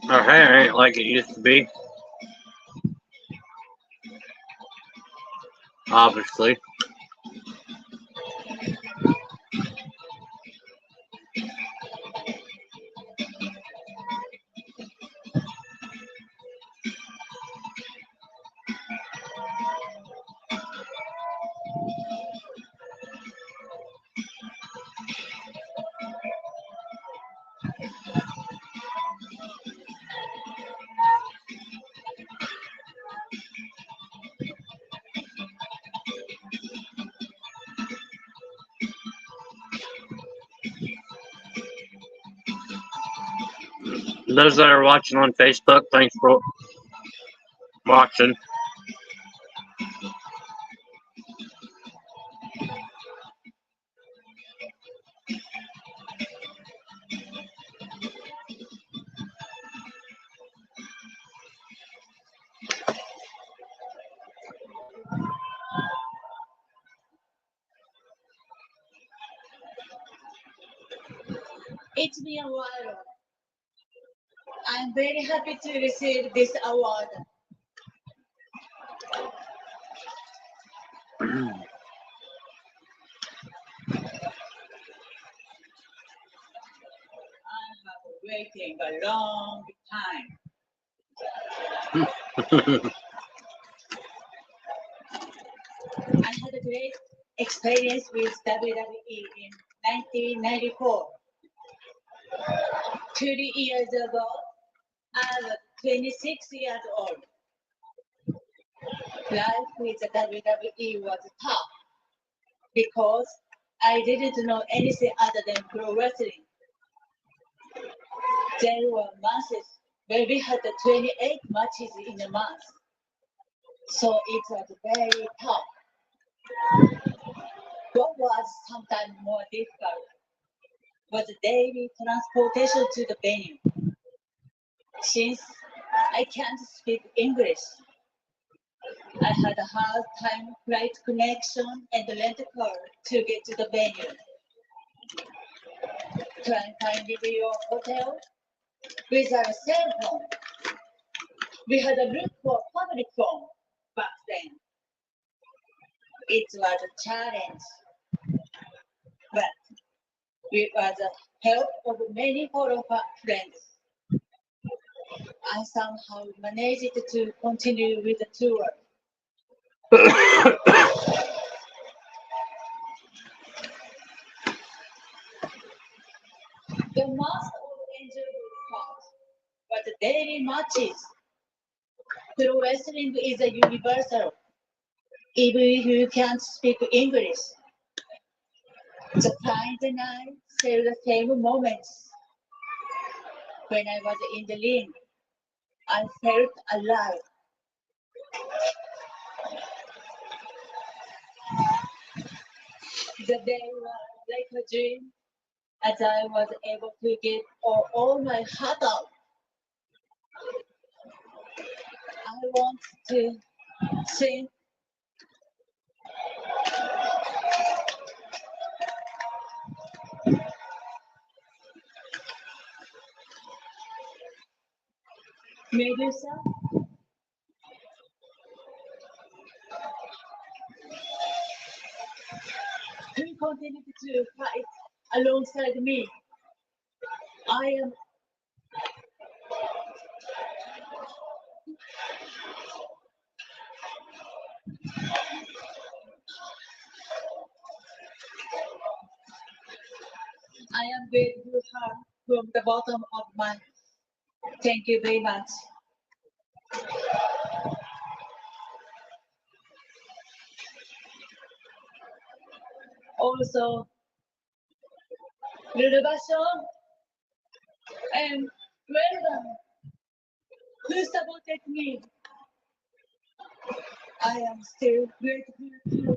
Her hair ain't like it used to be. Obviously. Those that are watching on Facebook, thanks for watching. It's been a while. I'm very happy to receive this award. I have waiting a long time. I had a great experience with WWE in 1994. 30 years ago, I was 26 years old. Life with the WWE was tough because I didn't know anything other than pro wrestling. There were months where we had 28 matches in a month, so it was very tough. What was sometimes more difficult was the daily transportation to the venue. Since I can't speak English, I had a hard time flight connection and rent a car to get to the venue. Trying to find your hotel without a cell phone. We had a look for public phone back then. It was a challenge, but with the help of many foreign friends, I somehow managed to continue with the tour. The most enjoyable part was the daily matches. Pro wrestling is a universal, even if you can't speak English. The time and I share the same moments. When I was in the ring, I felt alive. The day was like a dream, as I was able to get all my heart out. I want to sing. Medusa, who continued to fight alongside me. I am grateful to her from the bottom of my. Thank you very much. Also, Lulubasho and Welcome, who supported me. I am still grateful to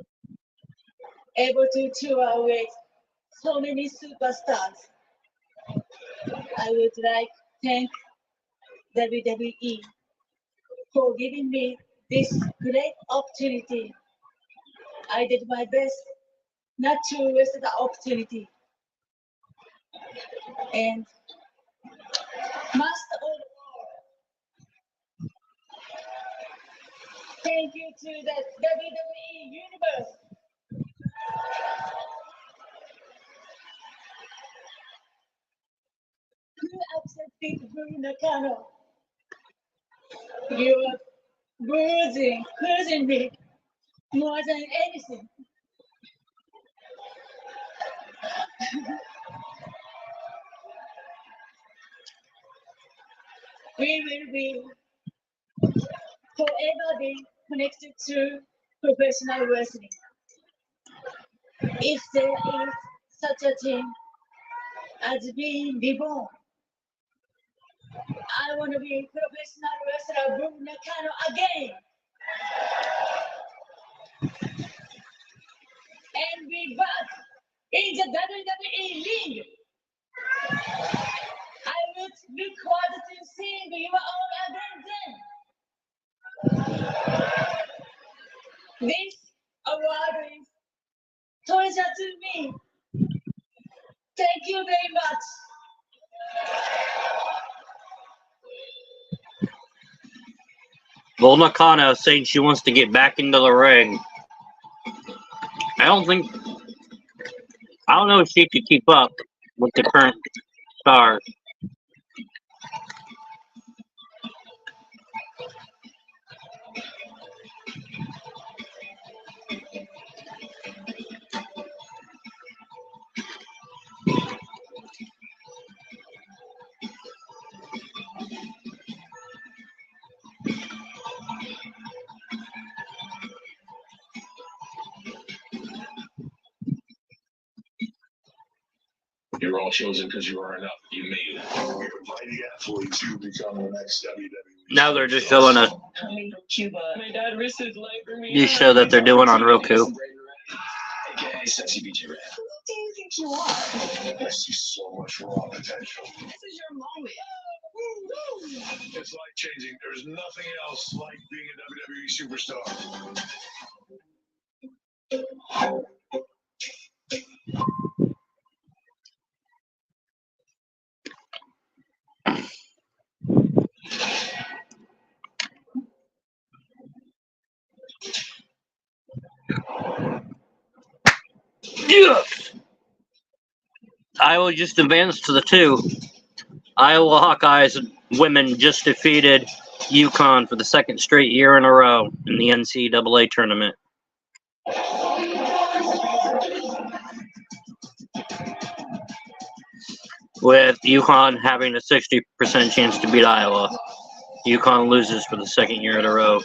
able to tour with so many superstars. I would like to thank WWE for giving me this great opportunity. I did my best not to waste the opportunity. And most of all, thank you to the WWE Universe. Who accepted Drew Nakano? You are bruising me more than anything. We will be forever be connected to professional wrestling. If there is such a thing as being reborn, I want to be professional wrestler Boo Nakano again. And be back in the WWE ring. I look forward to seeing you all again then. This award is treasure to me. Thank you very much. Bull Nakano saying she wants to get back into the ring. I don't know if she could keep up with the current stars. You're all chosen because you are enough. You made it. You're mighty athletes. You become the next WWE. Now they're just showing a Coming from Cuba. My dad risked his life for me. new show that they're doing on Roku. AKA Sexy BJ Red. Who do you think you are? I see so much raw potential. This is your moment. It's life changing. There's nothing else like being a WWE superstar. Yes! Iowa just advanced to the 2. Iowa Hawkeyes women just defeated UConn for the second straight year in a row in the NCAA tournament. With UConn having a 60% chance to beat Iowa. UConn loses for the second year in a row.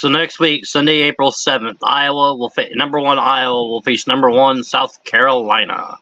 So next week, Sunday, April 7th, Iowa will face Iowa will face number 1 South Carolina.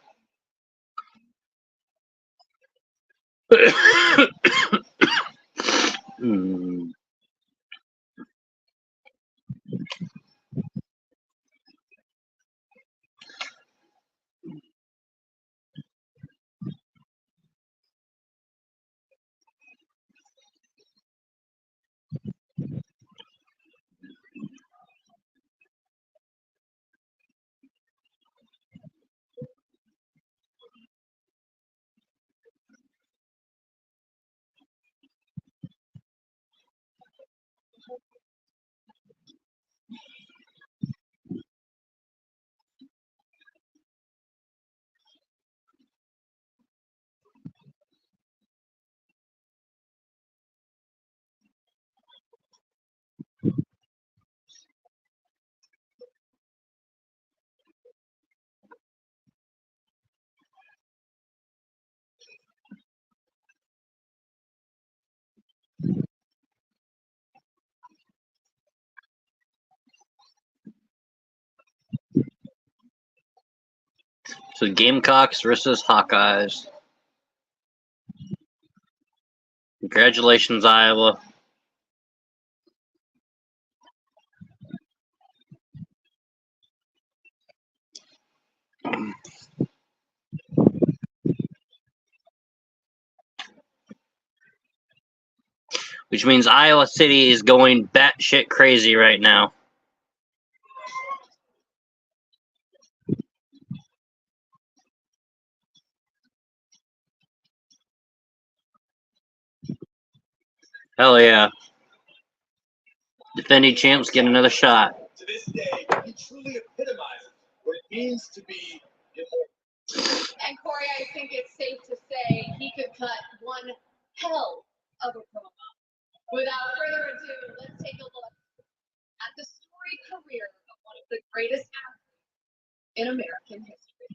So Gamecocks versus Hawkeyes. Congratulations, Iowa. which means Iowa City is going batshit crazy right now. Hell yeah. Defending champs get another shot. To this day, he truly epitomizes what it means to be immortal. And Corey, I think it's safe to say he could cut one hell of a promo. Without further ado, let's take a look at the storied career of one of the greatest athletes in American history.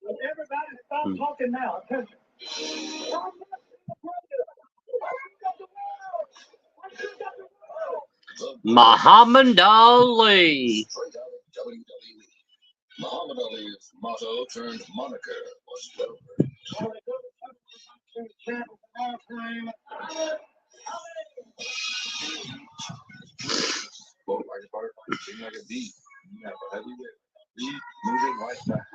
Everybody stop talking now. Attention. Muhammad Ali. Straight out of WWE. Muhammad Ali's motto turned moniker was well. Well, like a butterfly, seemed like a bee. Never heavyweight. Bee moving like that.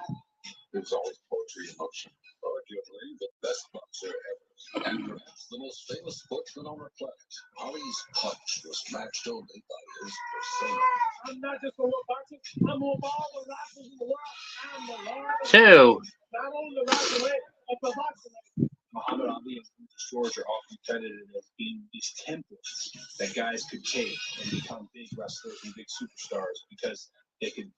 There's always poetry in motion. Arguably the best boxer ever. And perhaps the most famous sportsman on our planet. Ali's punch was matched only by his persona. I'm not just a little boxer. I'm a ball of boxers in the world. I'm the Lord. Two. Not only the boxer leg, but the boxer leg. Muhammad Ali and Brutus George are often credited as being these templates that guys could take and become big wrestlers and big superstars because they could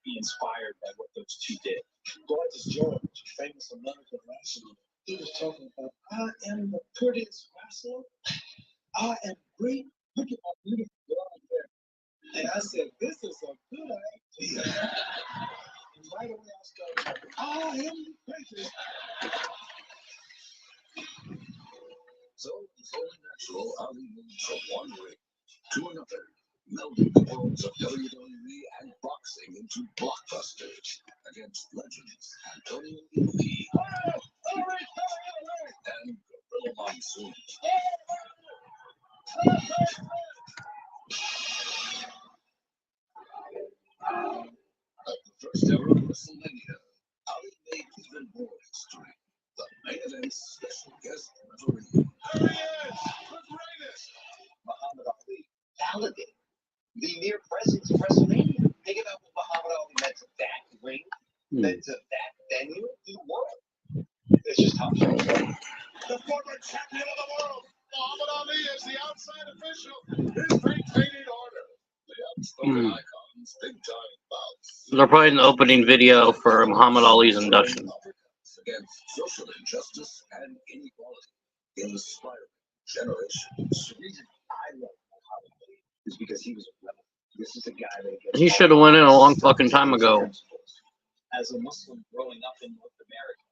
be inspired by what those two did. Brutus George, famous American wrestler, he was talking about, I am the prettiest wrestler. I am great. Look at my beautiful blonde hair. And I said, this is a good idea. And right away I started, I am the greatest. So it was only natural Ali moved from one ring to another, melding the worlds of WWE and boxing into blockbusters against legends Antonio Inoki and Gorilla Monsoon. At the first ever WrestleMania, Ali made even more history. The main event's special guest referee. Muhammad Ali validated the near presence of WrestleMania. Think about what Muhammad Ali meant to that ring, meant to that venue, to the world. It's just top shelf. The former champion of the world, Muhammad Ali, is the outside official. His maintaining order. The outspoken icons, big time bouts. They're playing the opening video for Muhammad Ali's induction. Against social injustice and inequality, inspiring generations. The reason I love Muhammad Ali is because he was a rebel. This is a guy that He should have went in a long fucking time ago. As a Muslim growing up in North America,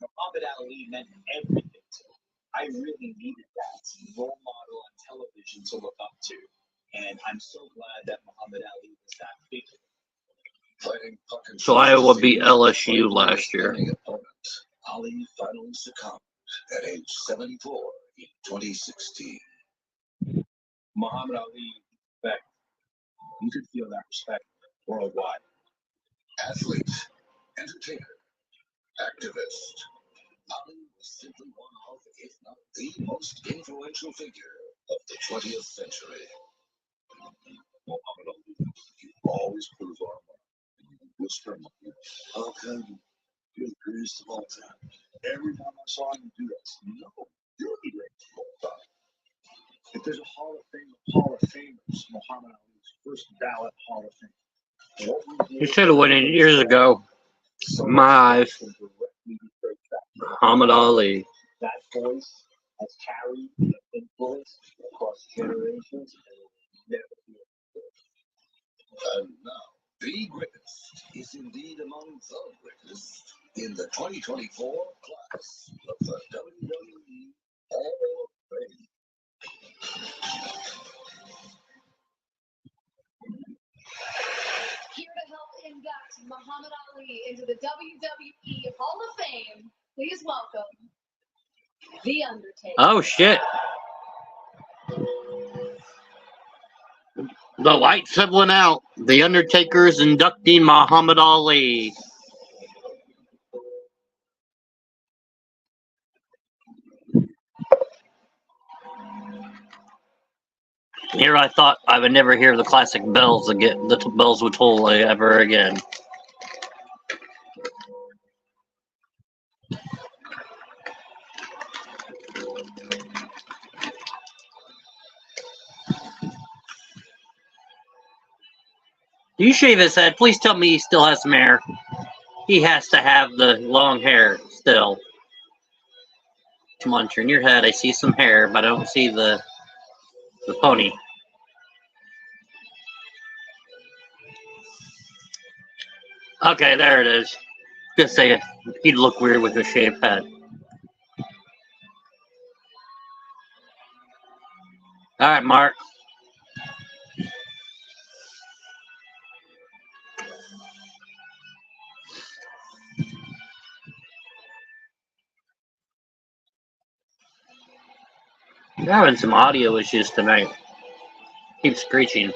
Muhammad Ali meant everything to me. I really needed that role model on television to look up to. And I'm so glad that Muhammad Ali was that figure. So Iowa beat LSU last year. Ali finally succumbed at age 74 in 2016. Muhammad Ali, respect. You could feel that respect worldwide. Athlete, entertainer, activist. Ali was simply one of, if not the most influential figure of the 20th century. Muhammad Ali, you always prove our mind. Whisper in my ear, how can you? You're the greatest of all time. Every time I saw you do that, I said, no, you're the greatest of all time. If there's a Hall of Famers, Muhammad Ali's first ballot Hall of Fame. What we He did should have won it years ago. My eyes. Muhammad Ali. That voice has carried the influence across generations and will never be replaced. And now, the greatest is indeed among the greatest in the 2024 class of the WWE Hall of Fame. Here to help induct Muhammad Ali into the WWE Hall of Fame, please welcome The Undertaker. Oh shit. The lights have went out. The Undertaker is inducting Muhammad Ali. Here I thought I would never hear the classic bells again, the bells would toll ever again. Do you shave his head? Please tell me he still has some hair. He has to have the long hair still. Come on, turn your head. I see some hair, but I don't see the pony. Okay, there it is. Just say it. He'd look weird with a shaved head. All right, Mark. You're having some audio issues tonight. Keep screeching.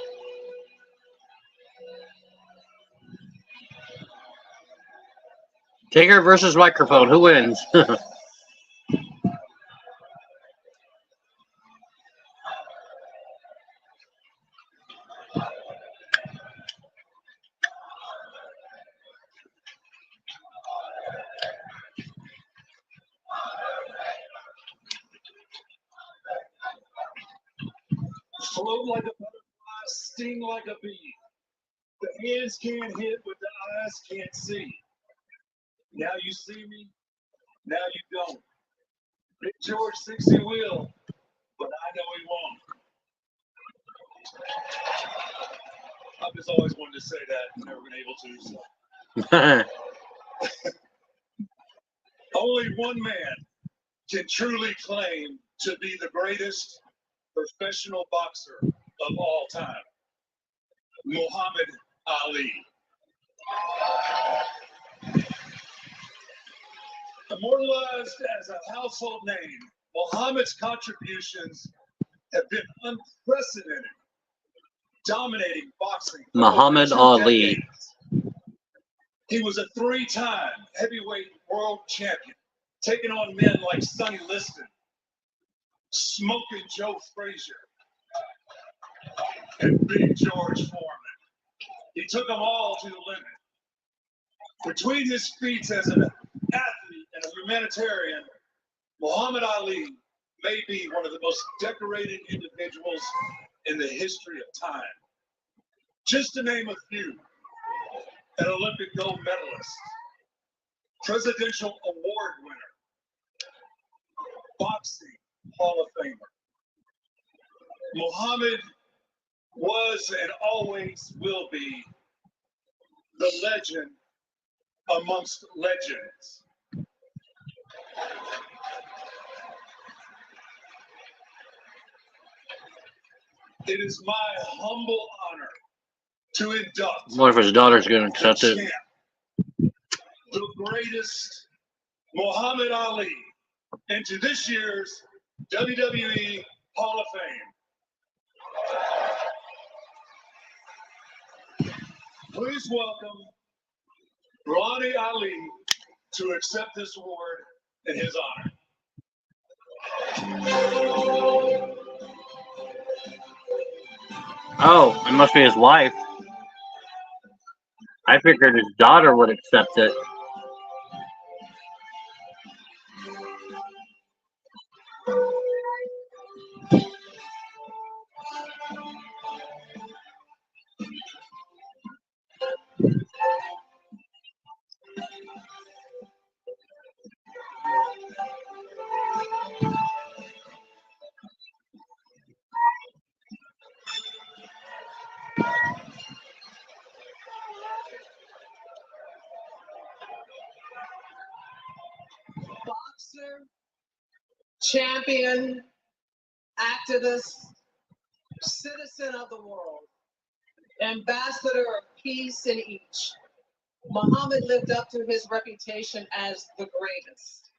Taker versus microphone. Who wins? Float like a butterfly, sting like a bee. The hands can't hit what the eyes can't see. Now you see me, now you don't. Big George thinks he will, but I know he won't. I've just always wanted to say that, never been able to. So. Only one man can truly claim to be the greatest professional boxer of all time. Muhammad Ali. Immortalized as a household name, Muhammad's contributions have been unprecedented, dominating boxing. Muhammad Ali. He was a 3-time heavyweight world champion, taking on men like Sonny Liston, Smoking Joe Frazier, and Big George Foreman. He took them all to the limit. Between his feats as an athlete and a humanitarian, Muhammad Ali may be one of the most decorated individuals in the history of time. Just to name a few: an Olympic gold medalist, Presidential Award winner, Boxing Hall of Famer. Muhammad was and always will be the legend amongst legends. It is my humble honor to induct. What if his daughter's going to accept it? The greatest, Muhammad Ali, into this year's WWE Hall of Fame. Please welcome Ronnie Ali to accept this award in his honor. Oh, it must be his wife. I figured his daughter would accept it. Boxer, champion, activist, citizen of the world, ambassador of peace in each. Muhammad lived up to his reputation as the greatest.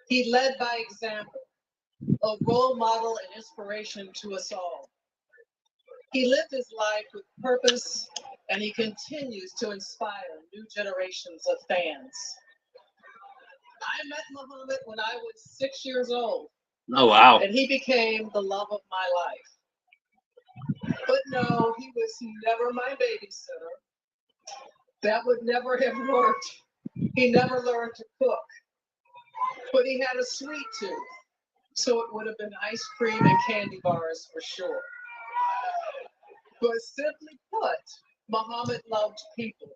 He led by example, a role model and inspiration to us all. He lived his life with purpose, and he continues to inspire new generations of fans. I met Muhammad when I was 6 years old. Oh, wow. And he became the love of my life. But no, he was never my babysitter. That would never have worked. He never learned to cook. But he had a sweet tooth, so it would have been ice cream and candy bars for sure. But simply put, Muhammad loved people,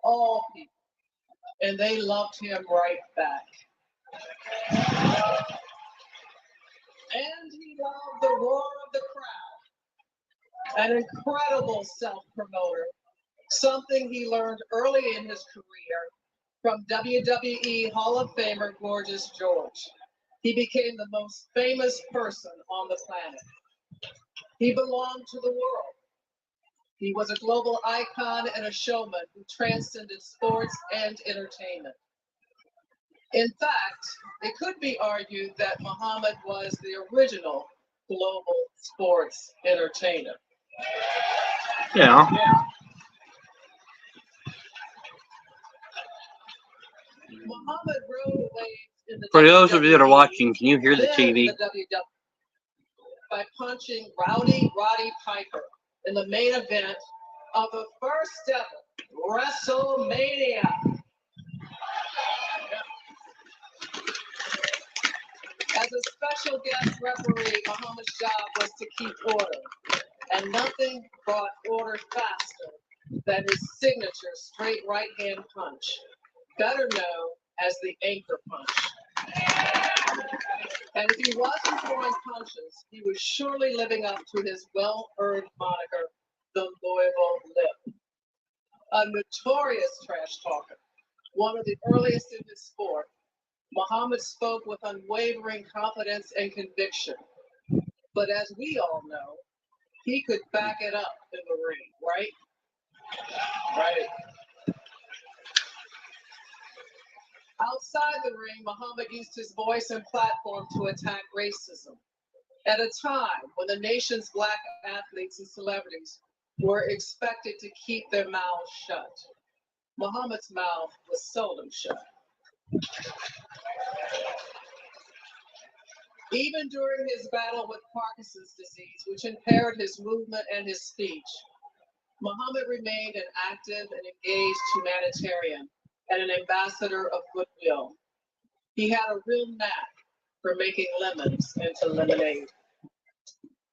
all people, and they loved him right back. And he loved the roar of the crowd, an incredible self-promoter, something he learned early in his career from WWE Hall of Famer Gorgeous George. He became the most famous person on the planet. He belonged to the world. He was a global icon and a showman who transcended sports and entertainment. In fact, it could be argued that Muhammad was the original global sports entertainer. Yeah. Muhammad rode the waves in the For those of you that are WWE, watching, can you hear the then TV? the WWE, by punching Rowdy Roddy Piper in the main event of the first ever WrestleMania. As a special guest referee, Muhammad's job was to keep order, and nothing brought order faster than his signature straight right-hand punch, better known as the anchor punch. And if he wasn't throwing punches, he was surely living up to his well-earned moniker, the Louisville Lip. A notorious trash talker, one of the earliest in his sport, Muhammad spoke with unwavering confidence and conviction. But as we all know, he could back it up in the ring, right? Right. Outside the ring, Muhammad used his voice and platform to attack racism. At a time when the nation's black athletes and celebrities were expected to keep their mouths shut, Muhammad's mouth was seldom shut. Even during his battle with Parkinson's disease, which impaired his movement and his speech, Muhammad remained an active and engaged humanitarian and an ambassador of goodwill. He had a real knack for making lemons into lemonade.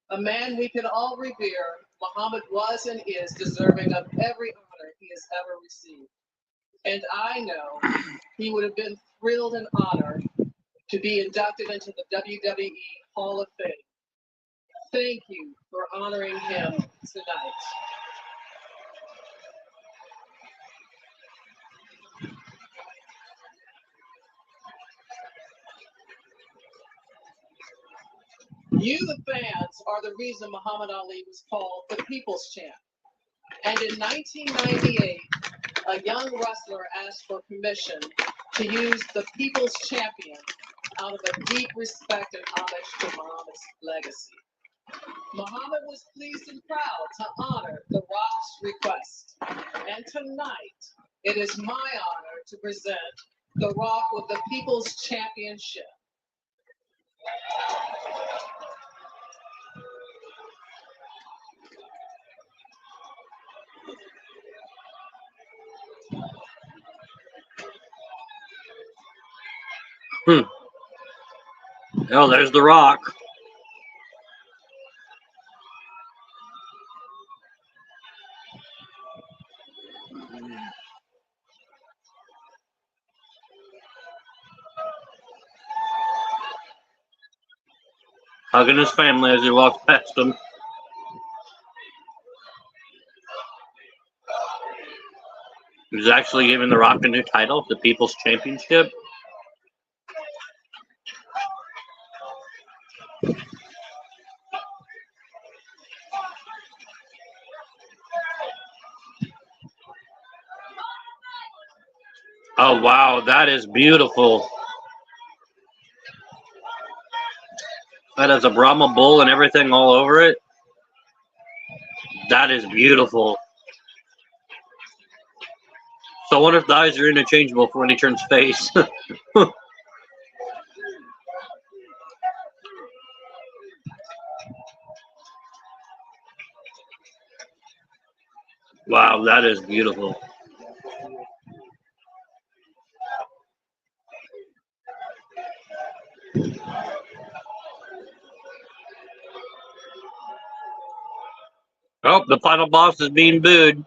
A man we can all revere, Muhammad was and is deserving of every honor he has ever received. And I know he would have been thrilled and honored to be inducted into the WWE Hall of Fame. Thank you for honoring him tonight. You, the fans, are the reason Muhammad Ali was called the People's Champ. And in 1998, a young wrestler asked for permission to use the People's Champion out of a deep respect and homage to Muhammad's legacy. Muhammad was pleased and proud to honor The Rock's request. And tonight, it is my honor to present The Rock with the People's Championship. Oh, there's The Rock. Hugging his family as he walks past him. He's actually giving The Rock a new title, the People's Championship. Oh, wow, that is beautiful. That has a Brahma bull and everything all over it. That is beautiful. So I wonder if the eyes are interchangeable for when he turns face. Wow, that is beautiful. Oh, the final boss is being booed.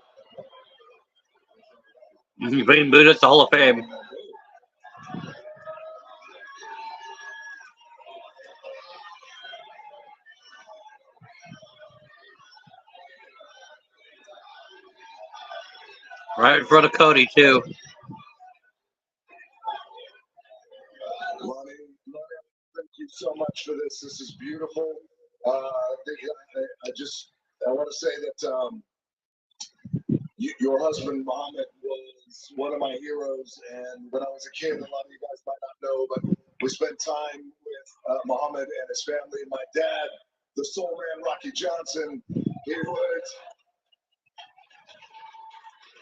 He's being booed at the Hall of Fame. Right in front of Cody, too. Lonnie, thank you so much for this. This is beautiful. I want to say that your husband Muhammad was one of my heroes, and when I was a kid, a lot of you guys might not know, but we spent time with Muhammad and his family. My dad, the Soul Man Rocky Johnson,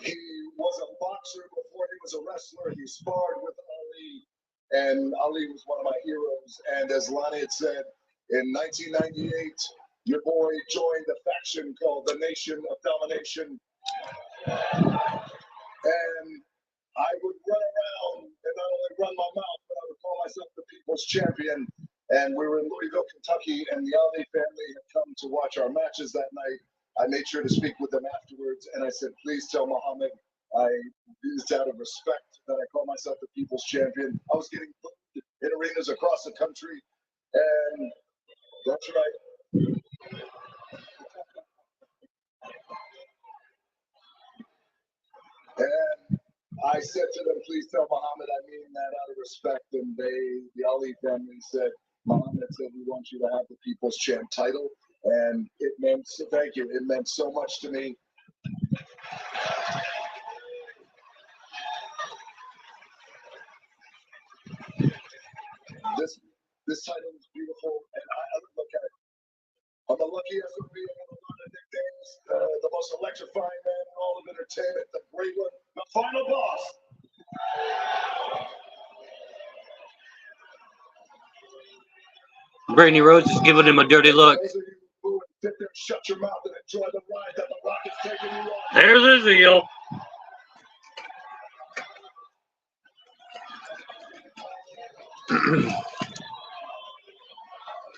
he was a boxer before he was a wrestler. He sparred with Ali, and Ali was one of my heroes. And as Lonnie had said, in 1998, your boy joined a faction called the Nation of Domination. And I would run around and not only run my mouth, but I would call myself the People's Champion. And we were in Louisville, Kentucky, and the Ali family had come to watch our matches that night. I made sure to speak with them afterwards, and I said, please tell Muhammad it's out of respect that I call myself the People's Champion. I was getting booed in arenas across the country, and that's right. And I said to them, please tell Muhammad I mean that out of respect. And the Ali family said, Muhammad said, we want you to have the People's Champ title. And it meant, thank you, it meant so much to me. This title is beautiful, and I look at it. I'm the luckiest of being in a lot of nicknames, the most electrifying man in all of entertainment, the great one, the final boss. Brandy Rose is giving him a dirty look. Those of you who sit there, shut your mouth and enjoy the ride that the Rock is taking you on. There's Israel.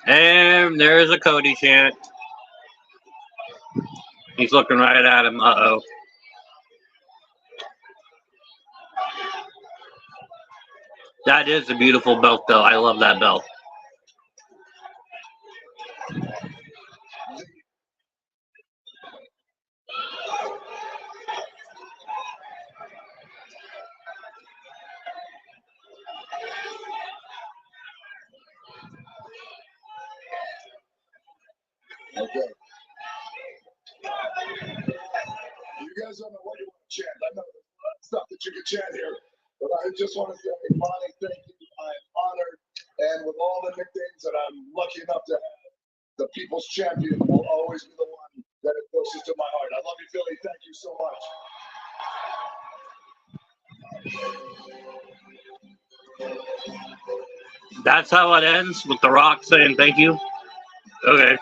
And there's a Cody chant. He's looking right at him. Uh-oh. That is a beautiful belt, though. I love that belt. Okay. You guys don't know what you want to chant. I know there's stuff that you can chant here, but I just want to say, Lonnie, thank you. I'm honored, and with all the nicknames that I'm lucky enough to have, the People's Champion will always be the one that is closest to my heart. I love you, Philly. Thank you so much. That's how it ends, with The Rock saying thank you. Okay.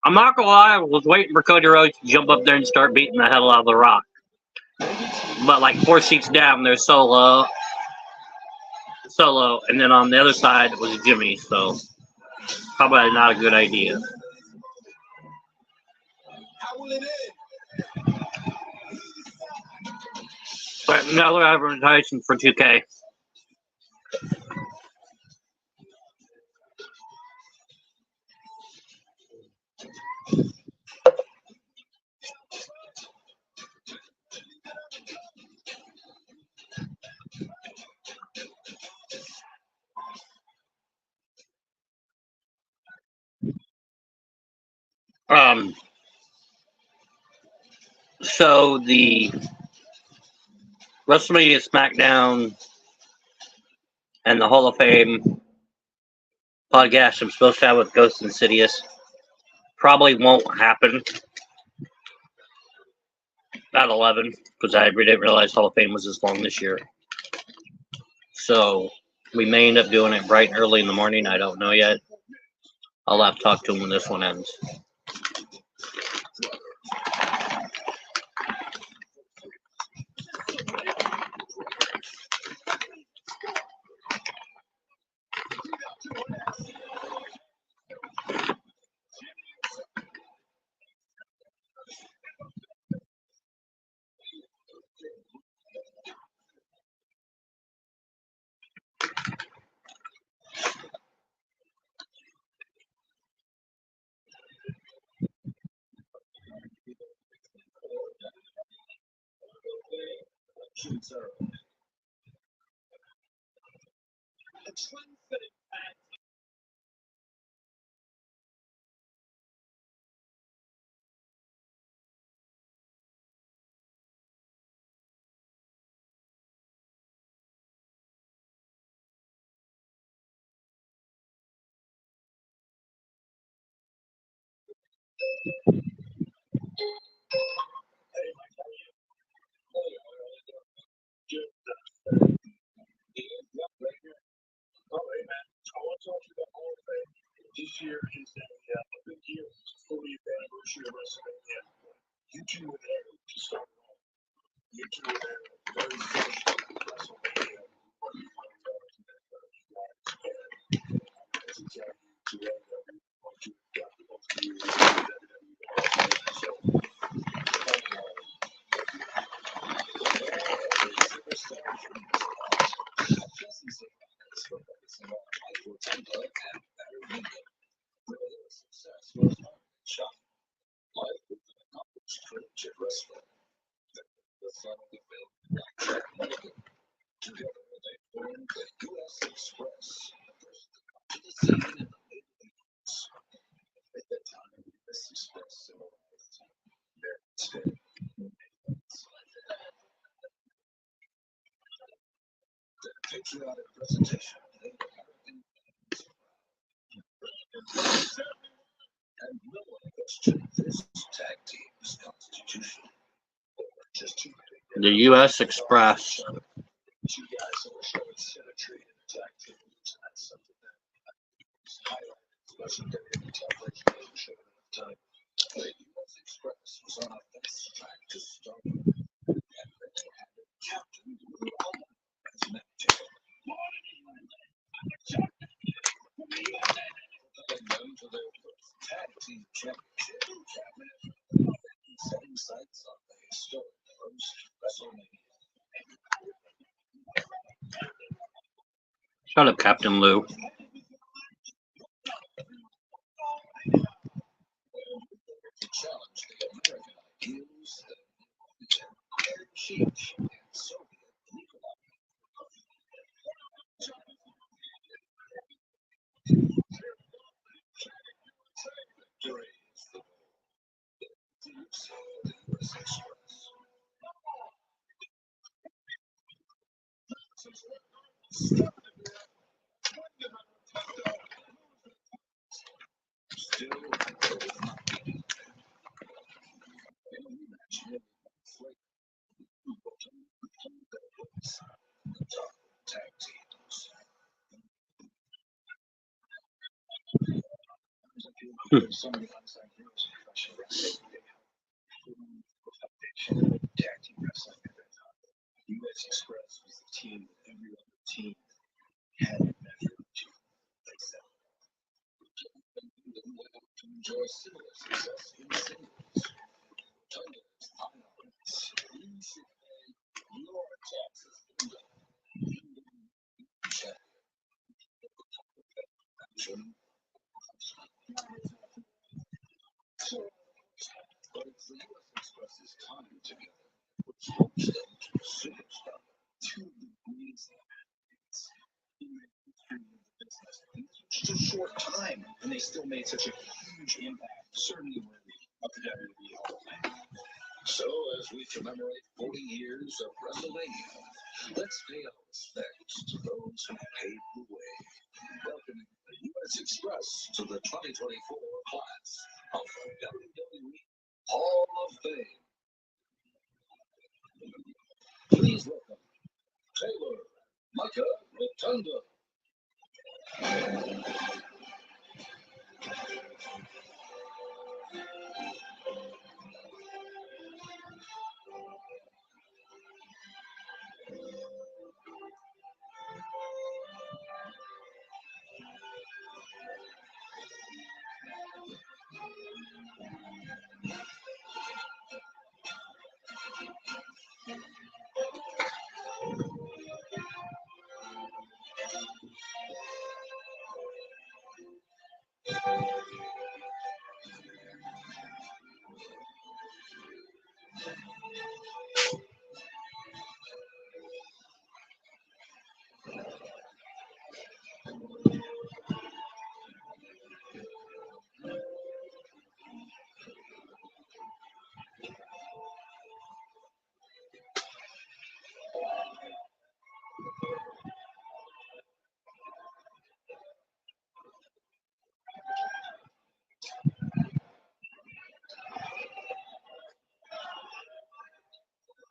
I'm not gonna lie, I was waiting for Cody Rhodes to jump up there and start beating the hell out of The Rock. But like 4 seats down, there's Solo, and then on the other side was Jimmy, so probably not a good idea. But another advertisement for 2K. So the WrestleMania SmackDown and the Hall of Fame podcast I'm supposed to have with Ghost and Insidious probably won't happen at 11 because I didn't realize Hall of Fame was this long this year. So we may end up doing it bright and early in the morning. I don't know yet. I'll have to talk to him when this one ends. This year is a big year. It's the 40th anniversary of WrestleMania. You two were there to start it all. You two were there very first WrestleMania. What you find out is that you guys and as exactly today that we want to got both of you in WWE. So together they formed the U.S. Express. To the scene in the late 80s. At that time, the U.S. Express symbolized America's day. The patriotic presentation of American and no one questioned this tag team's constitution. There were just too many. The U.S. Express. You guys are showing symmetry in the tag team, and that's something that is highlighted, especially during the television show at the time. The U.S. Express was on a fast track to start, and they had Captain Lou as manager. Putting them to their first tag team championship cabinet, setting sights on the historic first WrestleMania. Shut up, Captain Lou. To challenge the American ideals that change and Soviet legal victory is the use of the U.S. Express. Still, tag teams. Some of the unsung heroes of professional wrestling, tag team wrestling at that time. U.S. Express was the team that every other team had measured to excel. To enjoy similar success in singles. Tundras, Islands, you should pay your taxes. But it's the U.S. Express's time together which helps them to superstar to the greatest athletes in the history of the business. In such a short time, and they still made such a huge impact, certainly worthy of the WWE Hall of Fame. So, as we commemorate 40 years of WrestleMania, let's pay our respects to those who paved the way. Welcoming the U.S. Express to the 2024 class of the WWE Hall of Fame. Please welcome Taylor Micah Rotunda.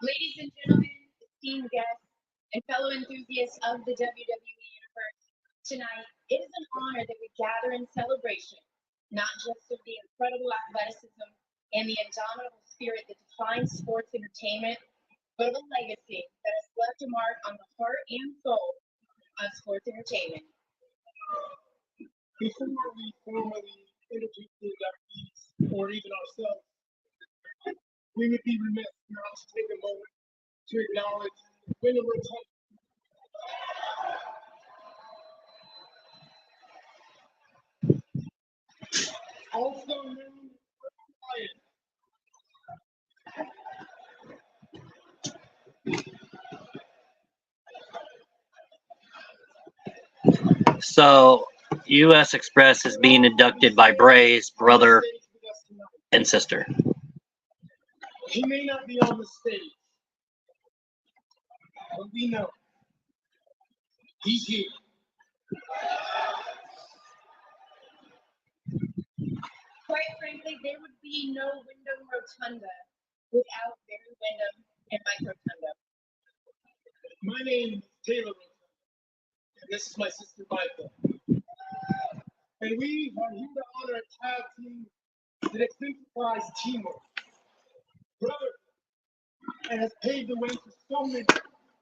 Ladies and gentlemen, esteemed guests, and fellow enthusiasts of the WWE Universe, tonight it is an honor that we gather in celebration, not just of the incredible athleticism and the indomitable spirit that defines sports entertainment, but of a legacy that has left a mark on the heart and soul of sports entertainment. Before we formally introduce the inductees, or even ourselves, we would be remiss not to take a moment to acknowledge the winner return. Also known as So, U.S. Express is being inducted by Bray's brother and sister. He may not be on the stage, but we know he's here. Quite frankly, there would be no Wyndham Rotunda without Barry Wyndham and Mike Rotunda. My name is Taylor, and this is my sister Michael. And we are here to honor a tag team that exemplifies teamwork, brother, and has paved the way for so many.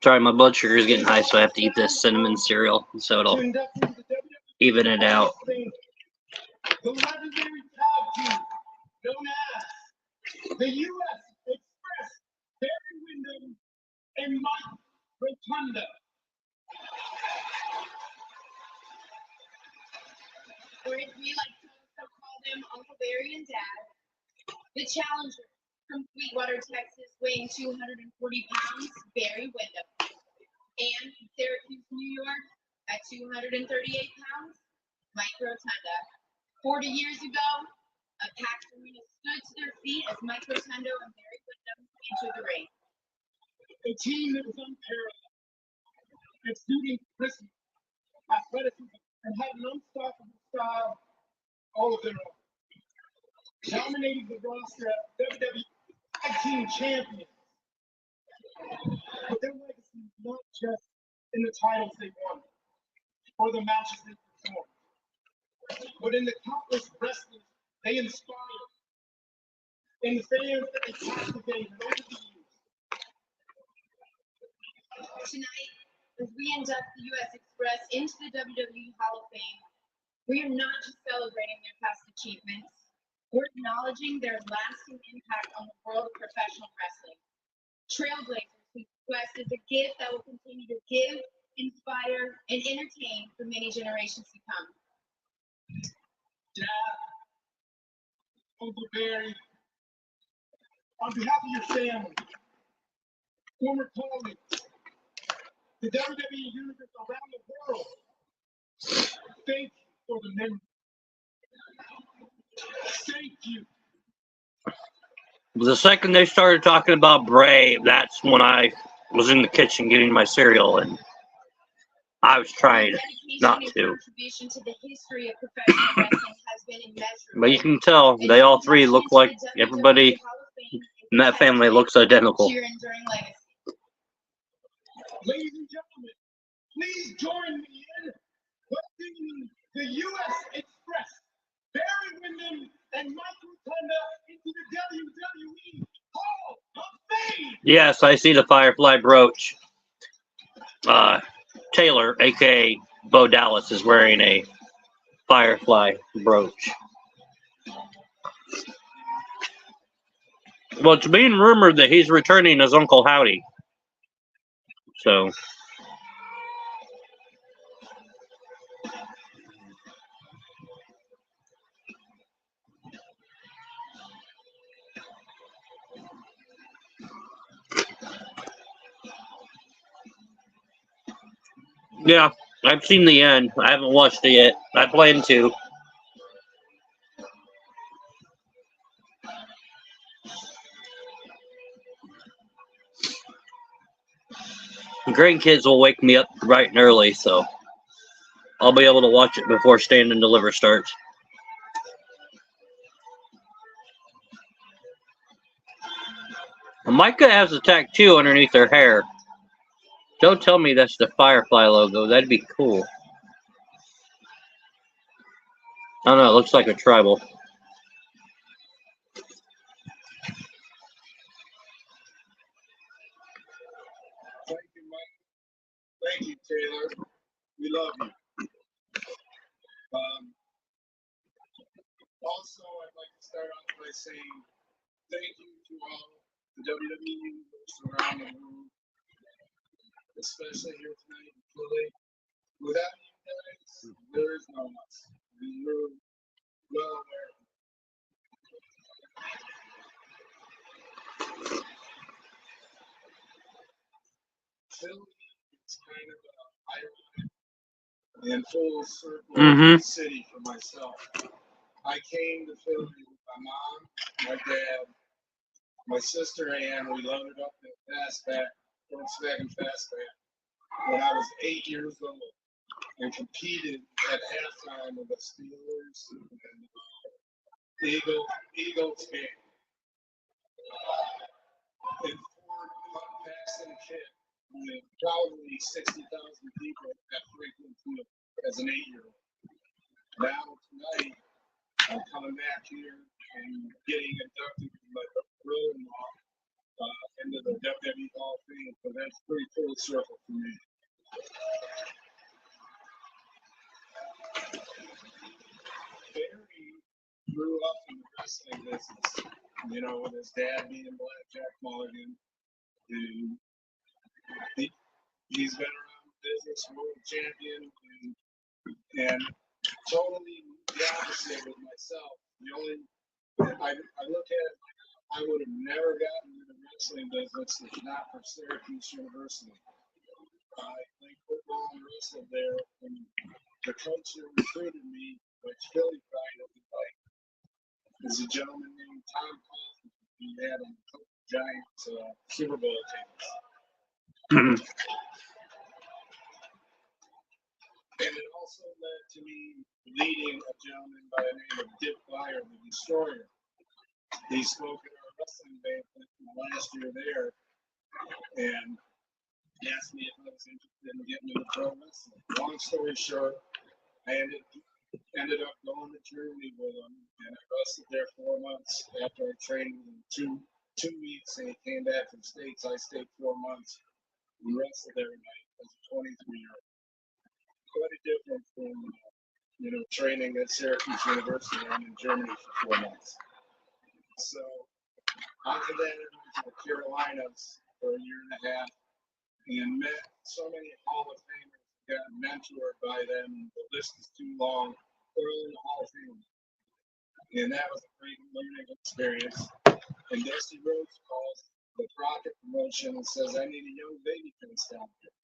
Sorry, my blood sugar is getting high, so I have to eat this cinnamon cereal, so it'll to induct into the WWE even it out. Hall of Fame, the legendary tag team known as the U.S. Express, Barry Wyndham and Mike Rotunda. Or as we like to also call them, Uncle Barry and Dad, the challenger from Sweetwater, Texas, weighing 240 pounds, Barry Wyndham. And from Syracuse, New York, at 238 pounds, Mike Rotunda. 40 years ago, a packed arena stood to their feet as Mike Rotunda and Barry Wyndham entered the ring. A team that was unparalleled, exuding charisma, athleticism, and had an unstoppable style all of their own. Dominating the roster as WWE Tag Team Champions. But their legacy is not just in the titles they won or the matches they performed, but in the countless wrestlers they inspired, in the fans that they captivated over the years. Tonight, as we induct the U.S. Express into the WWE Hall of Fame, we are not just celebrating their past achievements, we're acknowledging their lasting impact on the world of professional wrestling. Trailblazers whose quest is a gift that will continue to give, inspire, and entertain for many generations to come. Dad, Uncle Barry, on behalf of your family, former colleagues, the WWE Universe around the world, thank you for the memory. Thank you. The second they started talking about Bray, that's when I was in the kitchen getting my cereal, and I was trying not to. Contribution to the history of professional wrestling has been immeasurable. But you can tell they all three look like everybody in that family looks identical. To your enduring legacy. Ladies and gentlemen, please join me in welcoming the U.S. Express, Barry Wyndham and Mike Rotunda into the WWE Hall of Fame. Yes, I see the Firefly brooch. Taylor, aka Bo Dallas, is wearing a Firefly brooch. Well, it's being rumored that he's returning as Uncle Howdy. So, Yeah, I've seen the end. I haven't watched it yet. I plan to. Grandkids will wake me up bright and early, so I'll be able to watch it before Stand and Deliver starts. Micah has a tattoo underneath her hair. Don't tell me that's the Firefly logo. That'd be cool. I don't know. It looks like a tribal. Thank you, Mike. Thank you, Taylor. We love you. Also, I'd like to start off by saying thank you to all the WWE universe around the world, especially here tonight in Philly. Without you guys, there is no us. And we're well aware of it. Philly is kind of an ironic and full circle city for myself. I came to Philly with my mom, my dad, my sister Ann. We loaded up in Volkswagen Fastback when I was 8 years old and competed at halftime with the Steelers and Eagles game. In Ford Paxton Kit with probably 60,000 people at Franklin Field as an 8-year-old. Now tonight, I'm coming back here and getting inducted with my brother-in-law into the WWE HALL of Fame, so that's pretty full circle for me. Barry grew up in the wrestling business, you know, with his dad being Blackjack Mulligan, and he's been around the business, world champion, and totally the opposite with myself. I look at it, I would have never gotten into the wrestling business if not for Syracuse University. I played football and wrestled there, and the coach who recruited me, which Philly probably doesn't like, is a gentleman named Tom Coughlin. He had a Giants Super Bowl teams. And it also led to me leading a gentleman by the name of Dick Fire, the Destroyer. He spoke at our wrestling banquet last year there and asked me if I was interested in getting into pro wrestling. Long story short, I ended up going to Germany with him, and I wrestled there 4 months after I trained with him 2 weeks, and he came back from the States. I stayed 4 months and wrestled every night as a 23-year-old. Quite a difference from, training at Syracuse University and in Germany for 4 months. So after that, I went to the Carolinas for a year and a half and met so many Hall of Famers, got mentored by them. The list is too long. They're all in the Hall of Fame. And that was a great learning experience. And Dusty Rhodes calls the Crockett promotion and says, I need a young baby face down here.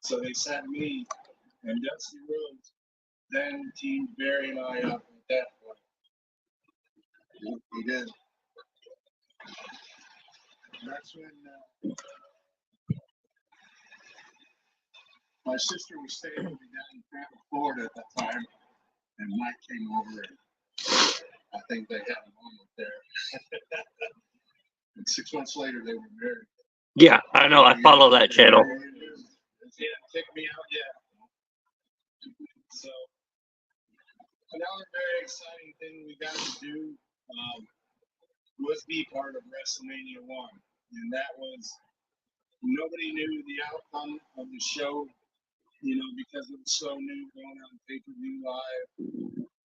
So they sent me and Dusty Rhodes then teamed Barry and I up at that point. He did. That's when my sister was staying with me down in Tampa, Florida at that time, and Mike came over, and I think they had a moment there. And 6 months later, they were married. Yeah, I know. I follow that channel. He didn't kick me out yet. So another very exciting thing we got to do was be part of WrestleMania 1, and that was nobody knew the outcome of the show, because it was so new, going on pay-per-view live,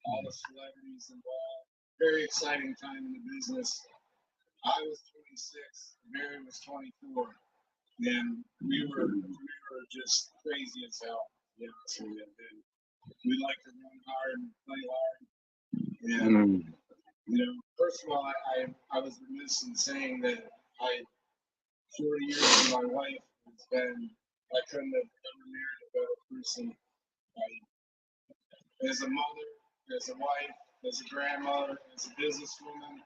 all the celebrities involved. Very exciting time in the business. I was 26, Barry was 24, and we were just crazy as hell. So we like to run hard and play hard. And first of all, I was remiss in saying that 40 years of my life has been I couldn't have ever married a better person. As a mother, as a wife, as a grandmother, as a businesswoman,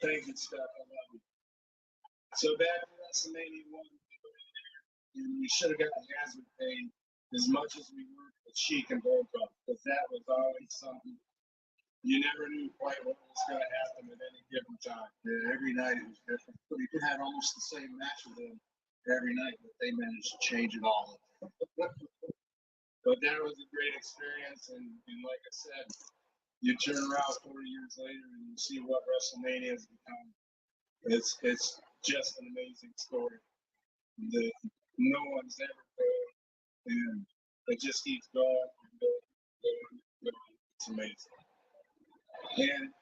thank you, Steph. I love you. So back to WrestleMania 1, and we should have got the hazard pay as much as we worked with Sheik and Volkov, because that was always something you never knew quite what was going to happen at any given time. Yeah, every night it was different. But you had almost the same match with them every night, but they managed to change it all. But that was a great experience, and like I said, you turn around 40 years later and you see what WrestleMania has become. It's just an amazing story that no one's ever told, and it just keeps going and going and going. It's amazing. And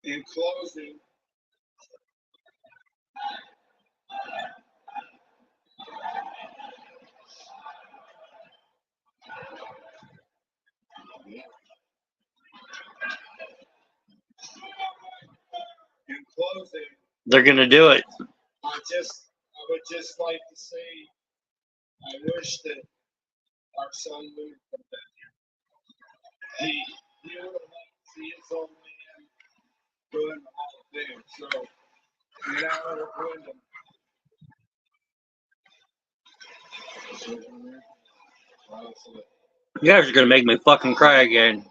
in closing, They're gonna do it. I would just like to say, I wish that our son Luke would have been here. He would have liked to see his old man go in the Hall of Fame. So now we're going to. You guys are gonna make me fucking cry again.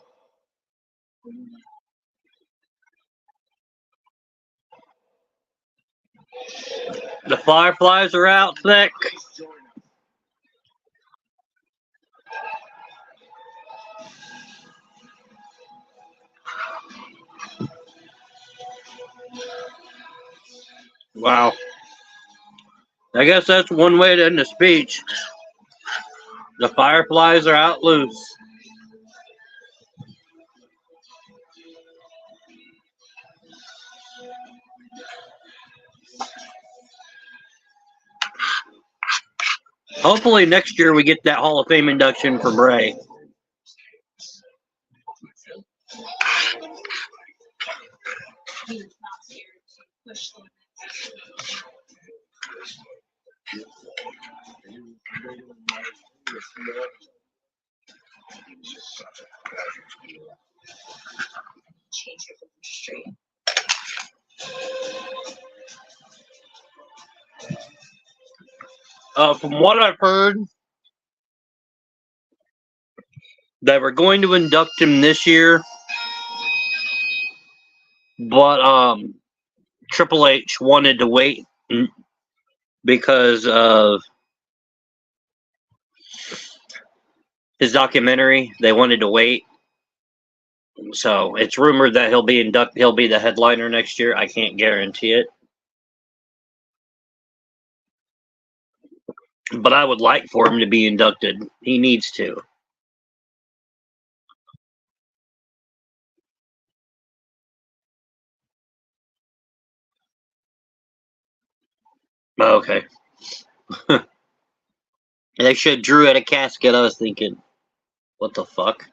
The Fireflies are out thick. Wow. I guess that's one way to end the speech. The Fireflies are out loose. Hopefully next year we get that Hall of Fame induction for Bray. He was not scared to push the limits. Change the industry. From what I've heard, they were going to induct him this year, but Triple H wanted to wait because of his documentary. They wanted to wait, so it's rumored that he'll be the headliner next year. I can't guarantee it, but I would like for him to be inducted. He needs to. Okay. They showed Drew at a casket. I was thinking, what the fuck?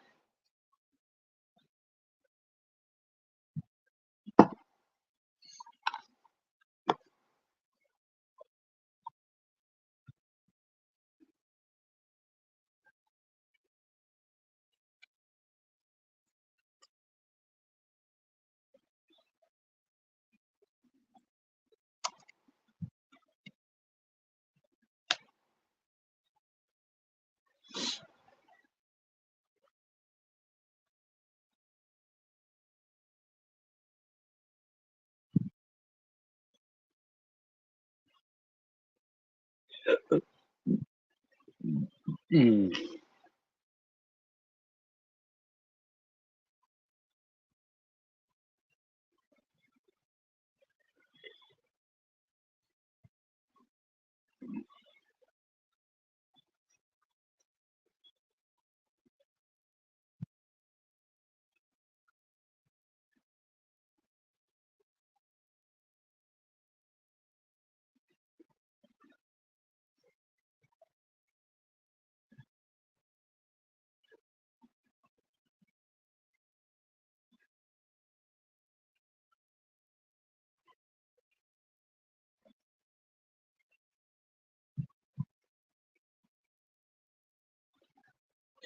Mm.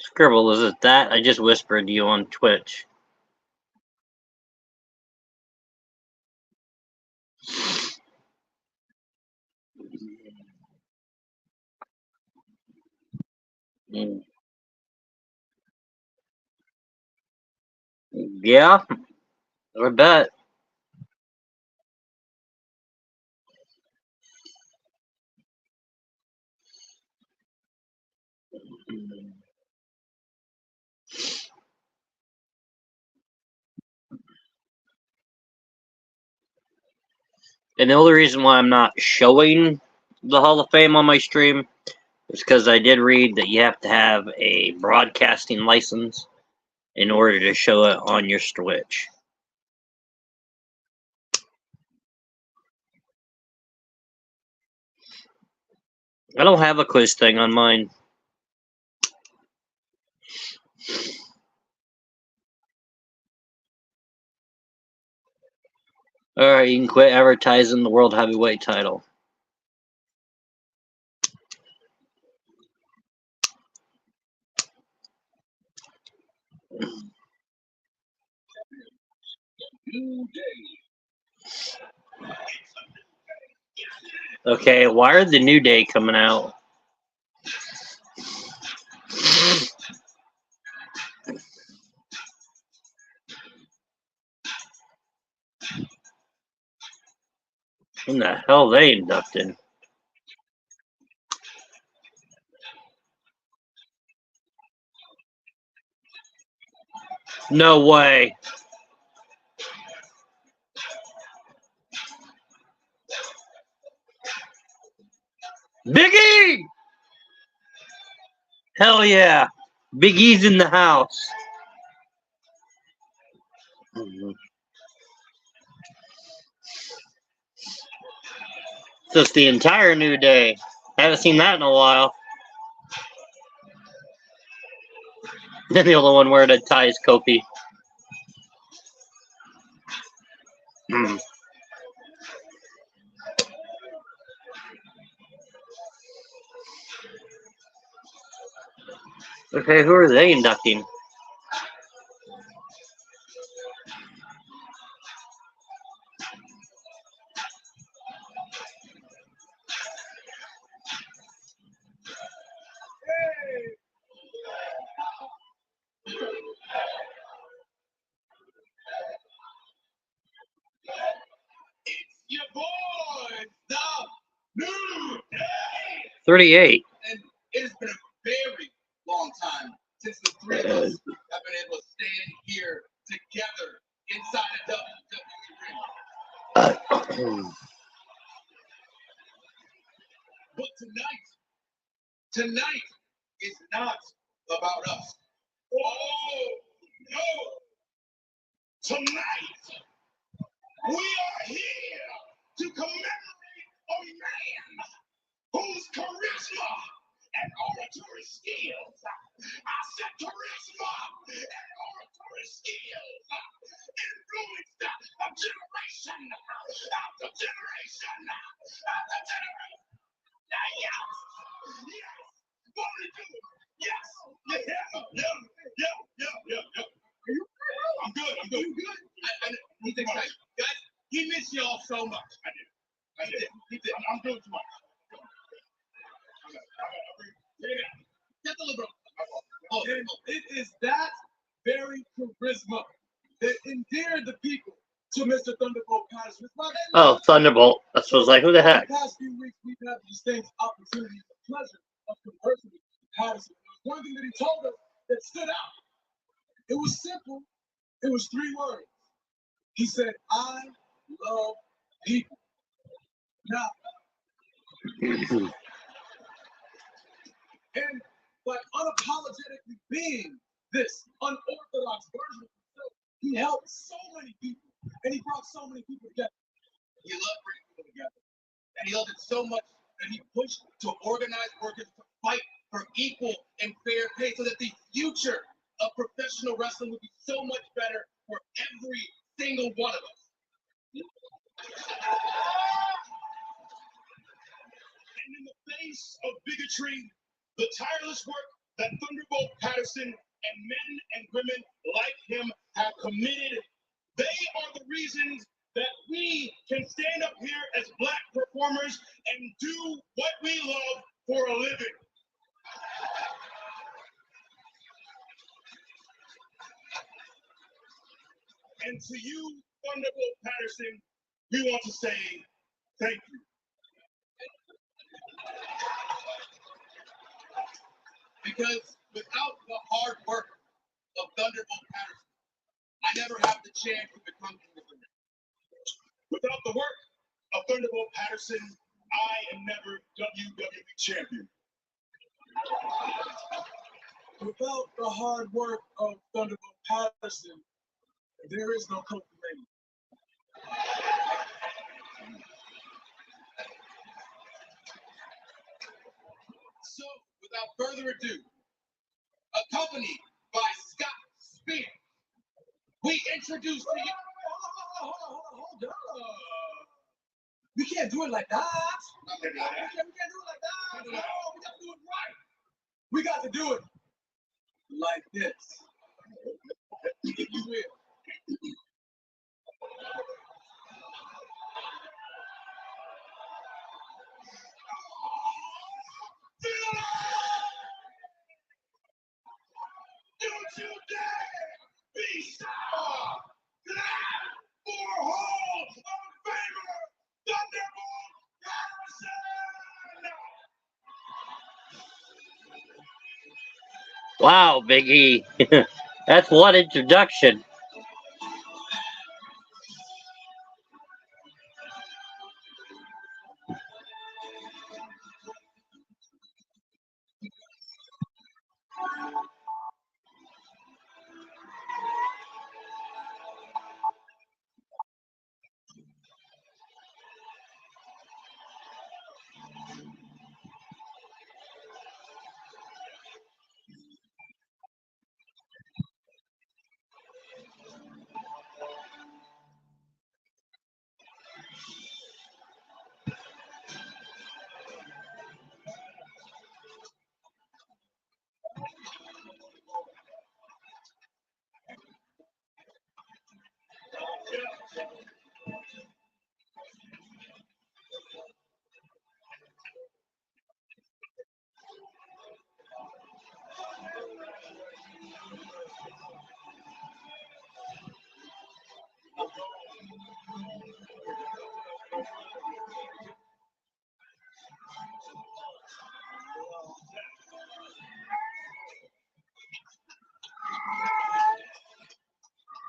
Scribble, is it that? I just whispered to you on Twitch. Yeah, I bet. And the only reason why I'm not showing the Hall of Fame on my stream is because I did read that you have to have a broadcasting license in order to show it on your Twitch. I don't have a quiz thing on mine. Alright, you can quit advertising the World Heavyweight title. Okay, why are the New Day coming out? When the hell they inducted? No way. Big E! Hell yeah. Big E's in the house. Just the entire New Day. Haven't seen that in a while. Then the only one wearing a tie is Kofi. Okay, who are they inducting? Your boys, the New Day. 38. And it has been a very long time since the three of us have been able to stand here together inside a WWE ring. But tonight is not about us. Oh, no. Tonight, we are here to commemorate a man whose charisma and oratory skills, I said charisma and oratory skills, influenced a generation after generation after generation. Yes, what to do? Yes, yeah. I'm good. You good? He's excited. Guys, he missed y'all so much. I did. He did. I'm doing too much. Just a little bit. It is that very charisma that endeared the people to Mr. Thunderbolt Patterson. Oh, Thunderbolt. I was like, who the heck? The past few weeks, we've had the distinct opportunity and the pleasure of conversing with Patterson. There was one thing that he told us that stood out. It was simple. It was 3 words. He said, I love people. Now, and by unapologetically being this unorthodox version of himself, he helped so many people, and he brought so many people together. He loved bringing people together, and he loved it so much that he pushed to organize workers to fight for equal and fair pay so that the future of professional wrestling would be so much better for every single one of us. And in the face of bigotry, the tireless work that Thunderbolt Patterson and men and women like him have committed. They are the reasons that we can stand up here as Black performers and do what we love for a living. And to you, Thunderbolt Patterson, we want to say thank you. Because without the hard work of Thunderbolt Patterson, I never have the chance to become King of the Ring. Without the work of Thunderbolt Patterson, I am never WWE champion. Without the hard work of Thunderbolt Patterson, there is no Kofi Mania. So, without further ado, accompanied by Scott Spears, we introduce to you. Hold on. We can't do it like that. We can't do it like that. No, we got to do it right. We got to do it like this. If you will. Don't you dare be sour! For Hall of Famer, Thunderbolt Patterson! Wow, Big E. That's one introduction.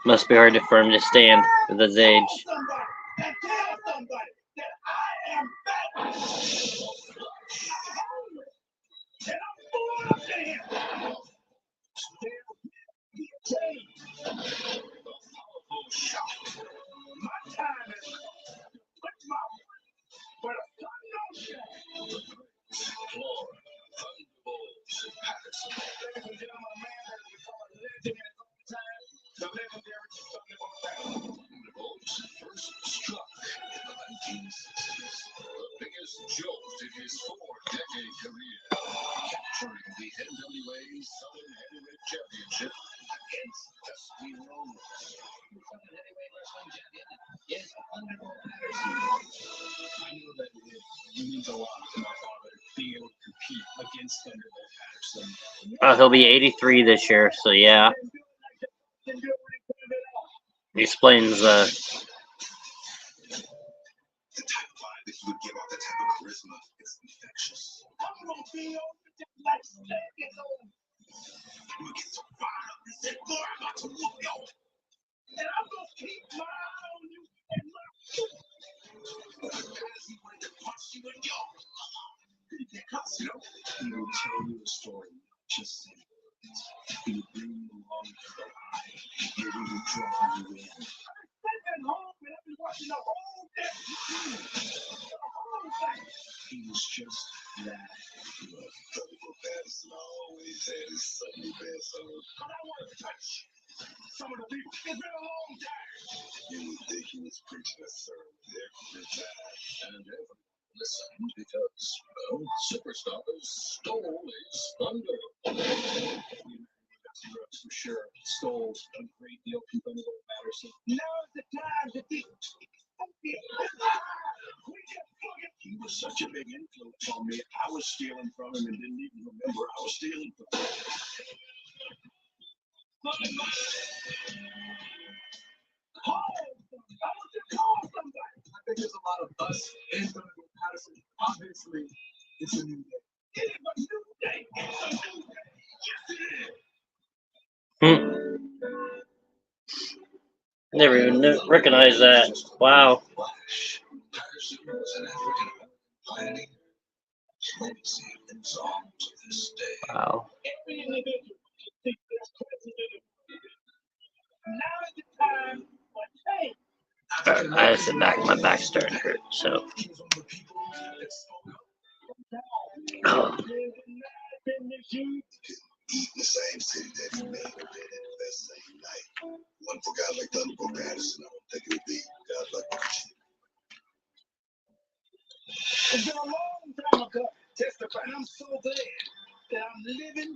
Must be hard for him to stand with his age. Somebody and tell somebody that I am fat. And I'm full of him. My time is put my but a sun don't shine. Ladies and gentlemen, a man that has become a legend in his own time, the legendary Thunderbolt First struck in the 1960s, the biggest jolt in his 4-decade career, capturing the NWA Southern Heavyweight Championship against Dusty Rhodes. The Southern Heavyweight Wrestling Champion is Thunderbolt Patterson. I knew that it means a lot to my father being able to compete against Thunderbolt Patterson. He'll be 83 this year, so yeah. He explains The type of vibe that he would give off, that type of charisma, is infectious. I'm gonna be on the like seconds on. I'm gonna get so fired up and say, boy, I'm about to whoop yo. And I'm gonna keep my eye on you and my Patterson wanted to punch you in your because, you know, he will tell you a story, just say it. He will bring you along for the ride. He will draw you in. I'm at home and I've been watching the whole day. The whole thing. He was just that good. Thunderbolt Patterson always had his Sunday best on. But I want to touch some of the people. It's been a long time. You would think he was preaching a sermon every time. And every Listen, because, well, superstars stole his thunder. That's for sure. Stole a great deal from Thunderbolt Patterson. Now's the time to be. He was such a big influence on me. I was stealing from him and didn't even remember I was stealing from him. I think there's a lot of us and Thunderbolt Patterson. Obviously, it's a new day. It's a new day. It's a new day. Yes, it is. Never even recognized that. Wow. Patterson was an African pioneer. Legacy lives on to this day. Wow. Every individual should think there's president. Now is the time for change. I had to sit back. My back's starting to hurt. So. Oh. Eat in the same city that he made or did it that same night. One for guys like Thunderbolt Patterson, I don't think it would be guys like Richie. It's been a long time ago, testify, and I'm so glad that I'm living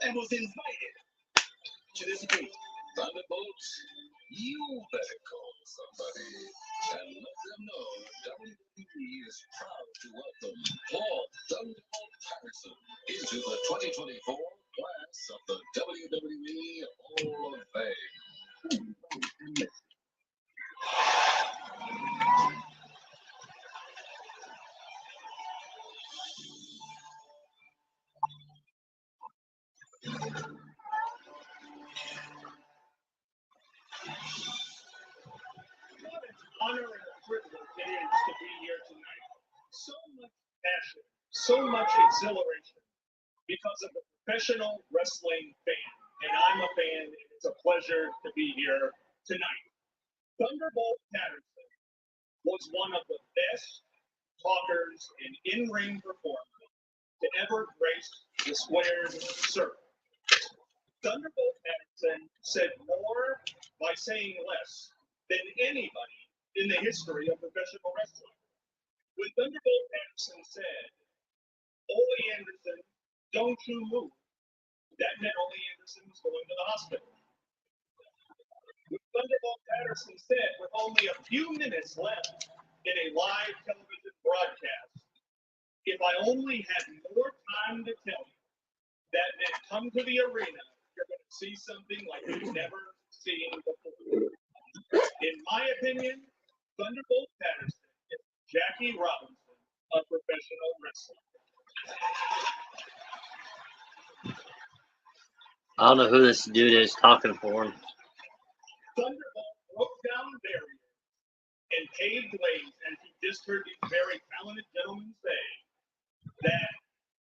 and was invited to this meeting. Thunderbolts, you better call somebody and let them know WWE is proud to welcome Paul Thunderbolt Patterson into the 2024 class of the WWE Hall of Fame. What an honor and a privilege it is to be here tonight. So much passion, so much exhilaration because of the professional wrestling fan. And I'm a fan, and it's a pleasure to be here tonight. Thunderbolt Patterson was one of the best talkers and in-ring performers to ever grace the squared circle. Thunderbolt Patterson said more by saying less than anybody in the history of professional wrestling. When Thunderbolt Patterson said, "Ole Anderson, don't you move," that meant Ole Anderson was going to the hospital. When Thunderbolt Patterson said, with only a few minutes left in a live television broadcast, "If I only had more time to tell you," that meant come to the arena, you're going to see something like you've never seen before. In my opinion, Thunderbolt Patterson is Jackie Robinson of professional wrestling. I don't know who this dude is talking for him. Thunderbolt broke down barriers and paved ways, as you just heard these very talented gentlemen say, that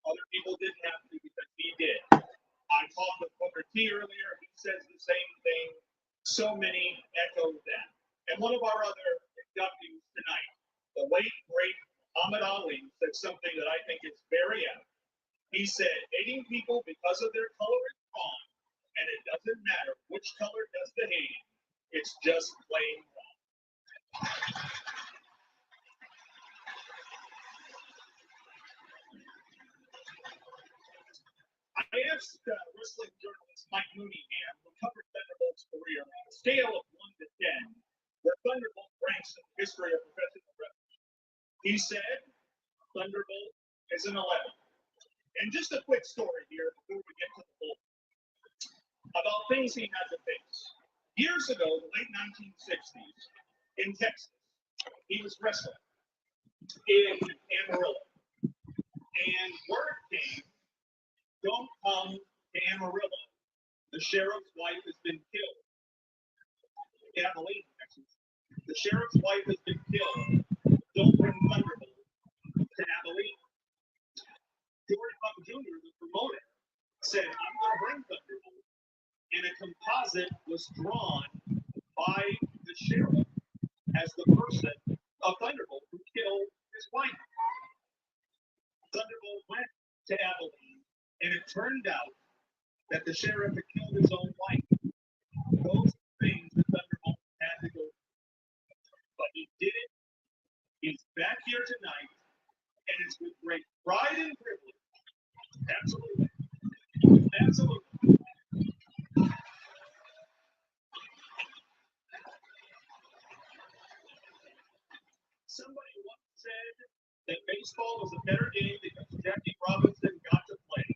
other people didn't have to because he did. I talked with Booker T earlier. He says the same thing. So many echo that. And one of our other inductees tonight, the late, great Muhammad Ali, said something that I think is very apt. He said, hating people because of their color is wrong, and it doesn't matter which color does the hating. It's just plain wrong. I asked wrestling journalist Mike Mooneyham, who covered Thunderbolt's career, on a scale of 1 to 10, where Thunderbolt ranks in the history of professional wrestling. He said Thunderbolt is an 11. And just a quick story here before we get to the bull about things he had to face. Years ago, the late 1960s, in Texas, he was wrestling in Amarillo. And word came, don't come to Amarillo. The sheriff's wife has been killed. In Abilene, Texas. The sheriff's wife has been killed. Don't bring Thunderbolt to Abilene. George Buck Jr., the promoter, said, I'm going to bring Thunderbolt. And a composite was drawn by the sheriff as the person of Thunderbolt who killed his wife. Thunderbolt went to Abilene, and it turned out that the sheriff had killed his own wife. Those things that Thunderbolt had to go through. But he did it. He's back here tonight, is with great pride and privilege. Absolutely. Absolutely. Somebody once said that baseball was a better game because Jackie Robinson got to play.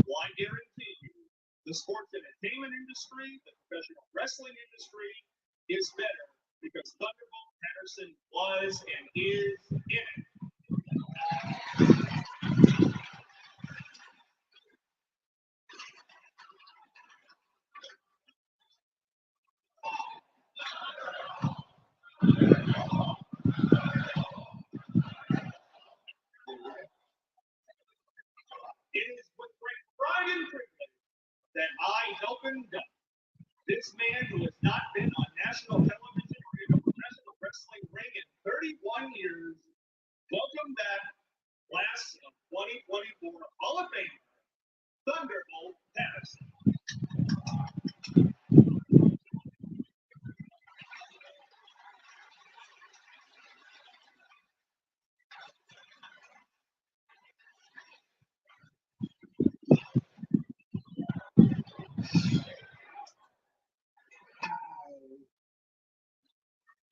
Well, I guarantee you, the sports entertainment industry, the professional wrestling industry, is better because Thunderbolt Patterson was and is in it. It is with great pride and privilege that I help induct this man who has not been on national television or in a professional wrestling ring in 31 years. Welcome back, class of 2024 Hall of Fame, Thunderbolt Patterson.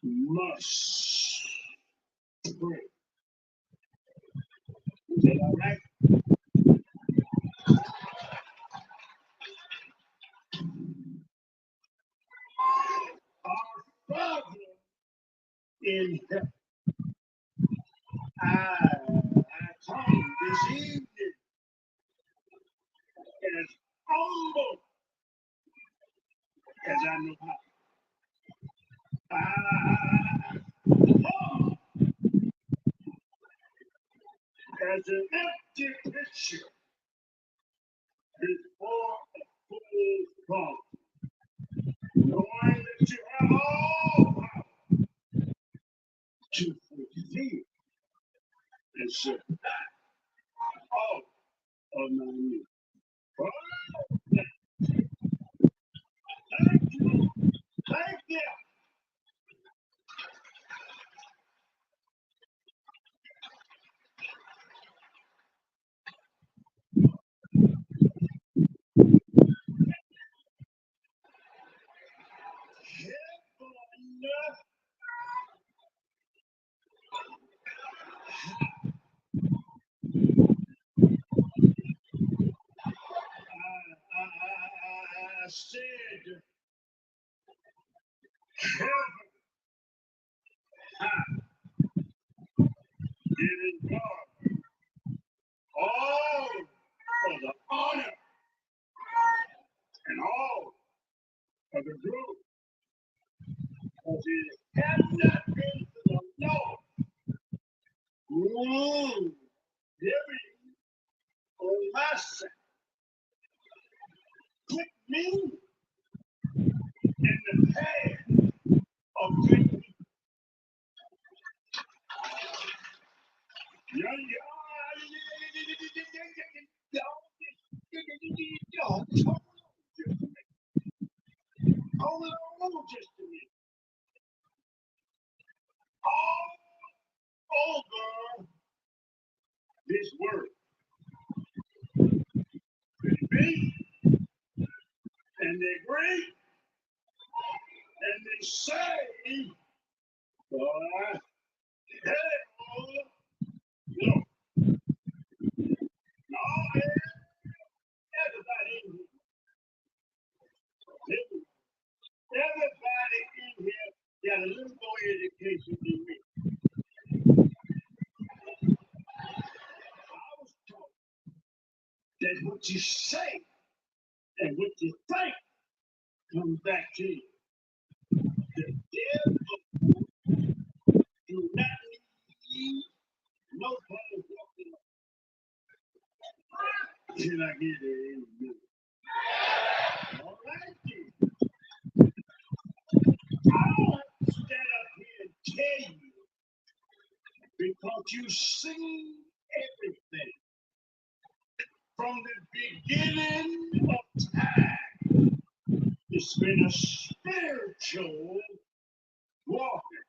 Must pray. Is that all right? Our Father in heaven, I come this evening as humble as I know how. I come as an empty pitcher before a full crowd, knowing that you have all power to fulfill and supply all of my needs. Oh, thank you. Thank you. I said, heaven high, giving God all of the honor and all of the glory. Because it has not been to the Lord, giving on my side, put me in the path of good people. Hold on just a minute. All over this world. They beat and they great and they say, boy, hell no. No, everybody in here. Everybody in here got a little more education than me. I was taught that what you say and what you think comes back to you. The devil do not need no kind of walking. Can I get it in a minute? All right, then. I don't have to stand up here and tell you because you see everything from the beginning of time. It's been a spiritual warfare,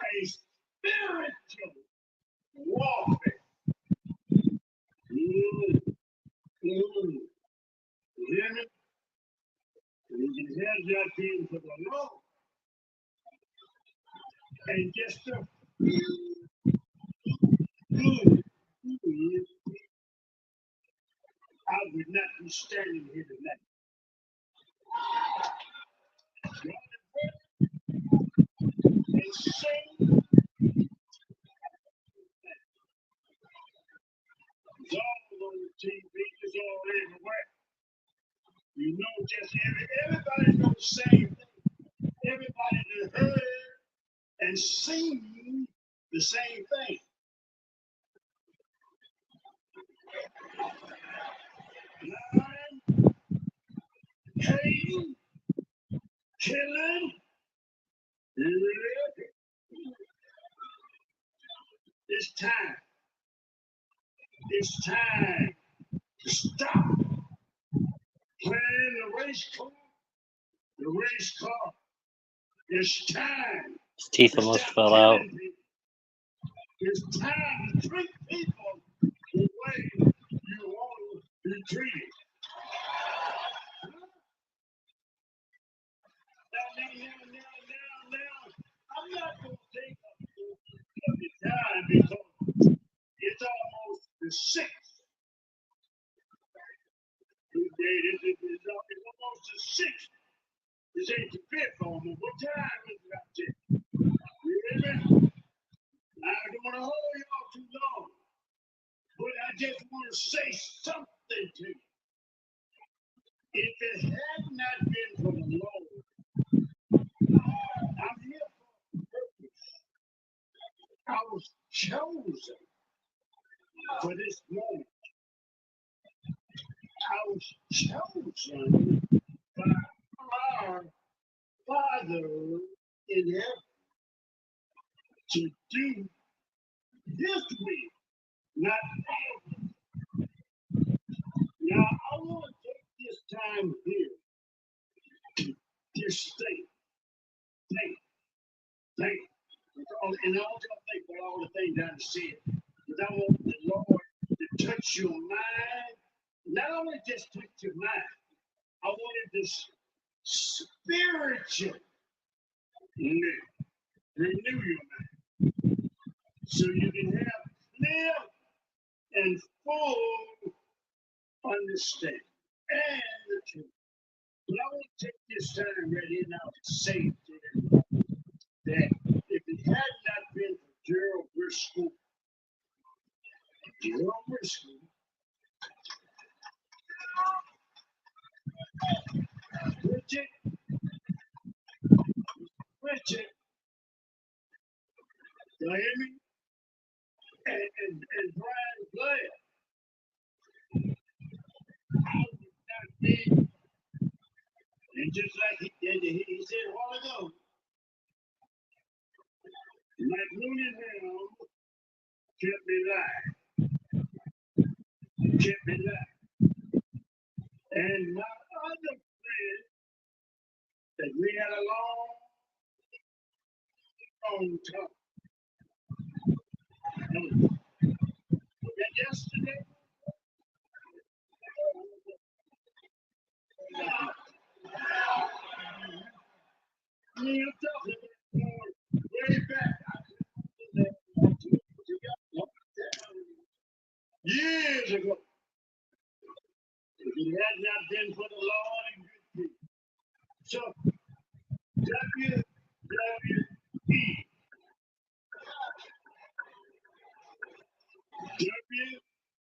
a spiritual spiritual warfare. You hear me? And it has not been for the Lord. And just a few good years, I would not be standing here tonight. And sing. It's all on the TV, it's all everywhere. You know, just everybody knows the same thing. Everybody that heard and seen the same thing. Lying, hating, killing, living. It's time. It's time to stop playing the race car. The race car. It's time. His teeth almost fell out. It's time to treat people the way you want to be treated. Now, I'm not going to take up the time because it's almost the 6th. It's almost the 6th. This ain't the 5th almost. What time is it out there? You hear me? I don't want to hold y'all too long, but I just want to say something to you. If it had not been for the Lord, I'm here for a purpose. I was chosen for this moment. I was chosen by our Father in heaven to do His will, not ours. Now, I want to take this time here to just think. And I want you to think about all the things I said. But I want the Lord to touch your mind. Not only just touch your mind, I wanted this spiritual renew your mind. So you can have clear and full understanding and the truth. But I want to take this time right here now to say to them that if it had not been for Gerald Briscoe, Bridget, you hear me? And Brian Blair, I would not be. And just like he said a while ago, like Looney Hound kept me alive. And my other friend that we had a long talk. And yesterday, me and talking way back. Years ago. If it had not been for the Lord and good people. So, WWE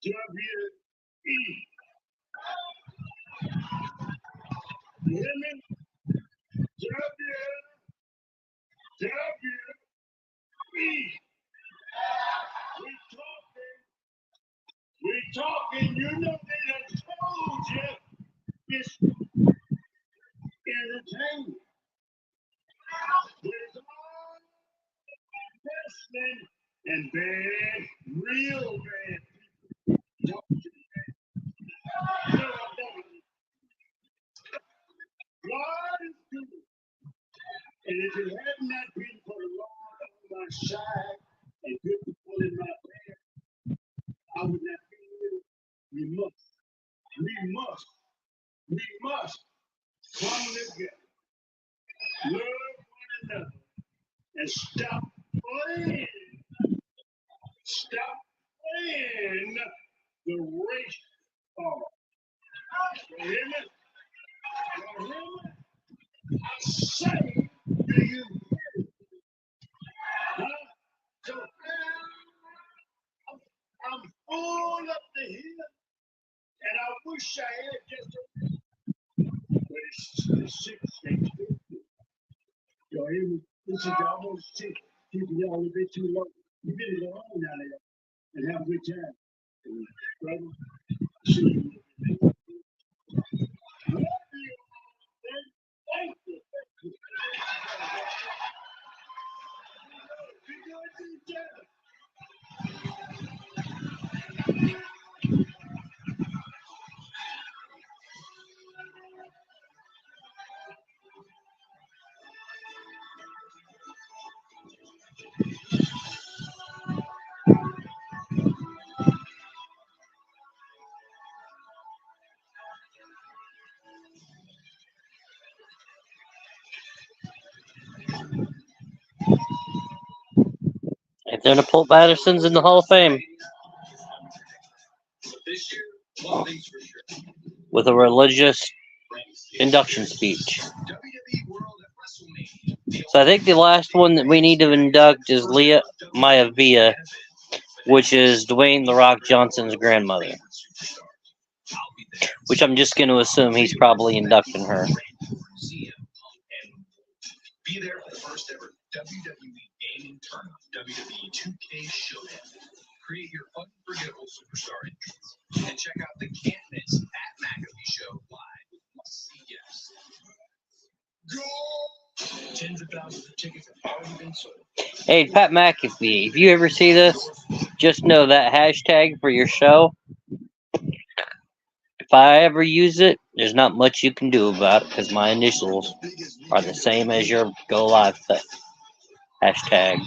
WWE. You hear me? WWE. We talking, you know they done told you it's entertainment. There's all wrestling and bad, real bad people. Don't you know? God is good. And if it had not been for the Lord on my side and good to pull in my hair, I would not be here. We must come together, love one another, and stop playing the race card. You hear me? You hear me? I say, do you hear me? Huh? So I'm full up the hill, and I wish I had just but it's 6 days. Y'all hear me? This is almost 6. Keeping y'all a bit too long. You better go on now there and have a good time. Right? See you. Love you. Thank you. Be good to each other. If they're to pull Patterson's in the Hall of Fame with a religious induction speech. So I think the last one that we need to induct is Leah Maivia, which is Dwayne "The Rock" Johnson's grandmother. Which I'm just going to assume he's probably inducting her. Be there for the first ever WWE gaming tournament, WWE 2K Showdown. Create your unforgettable superstar entrance. And check out the Can't Miss Pat McAfee Show live with must-see guests. Tens of thousands of tickets have already been sold. Hey, Pat McAfee, if you ever see this, just know that hashtag for your show, if I ever use it, there's not much you can do about it because my initials are the same as your Go Live thing. Hashtag.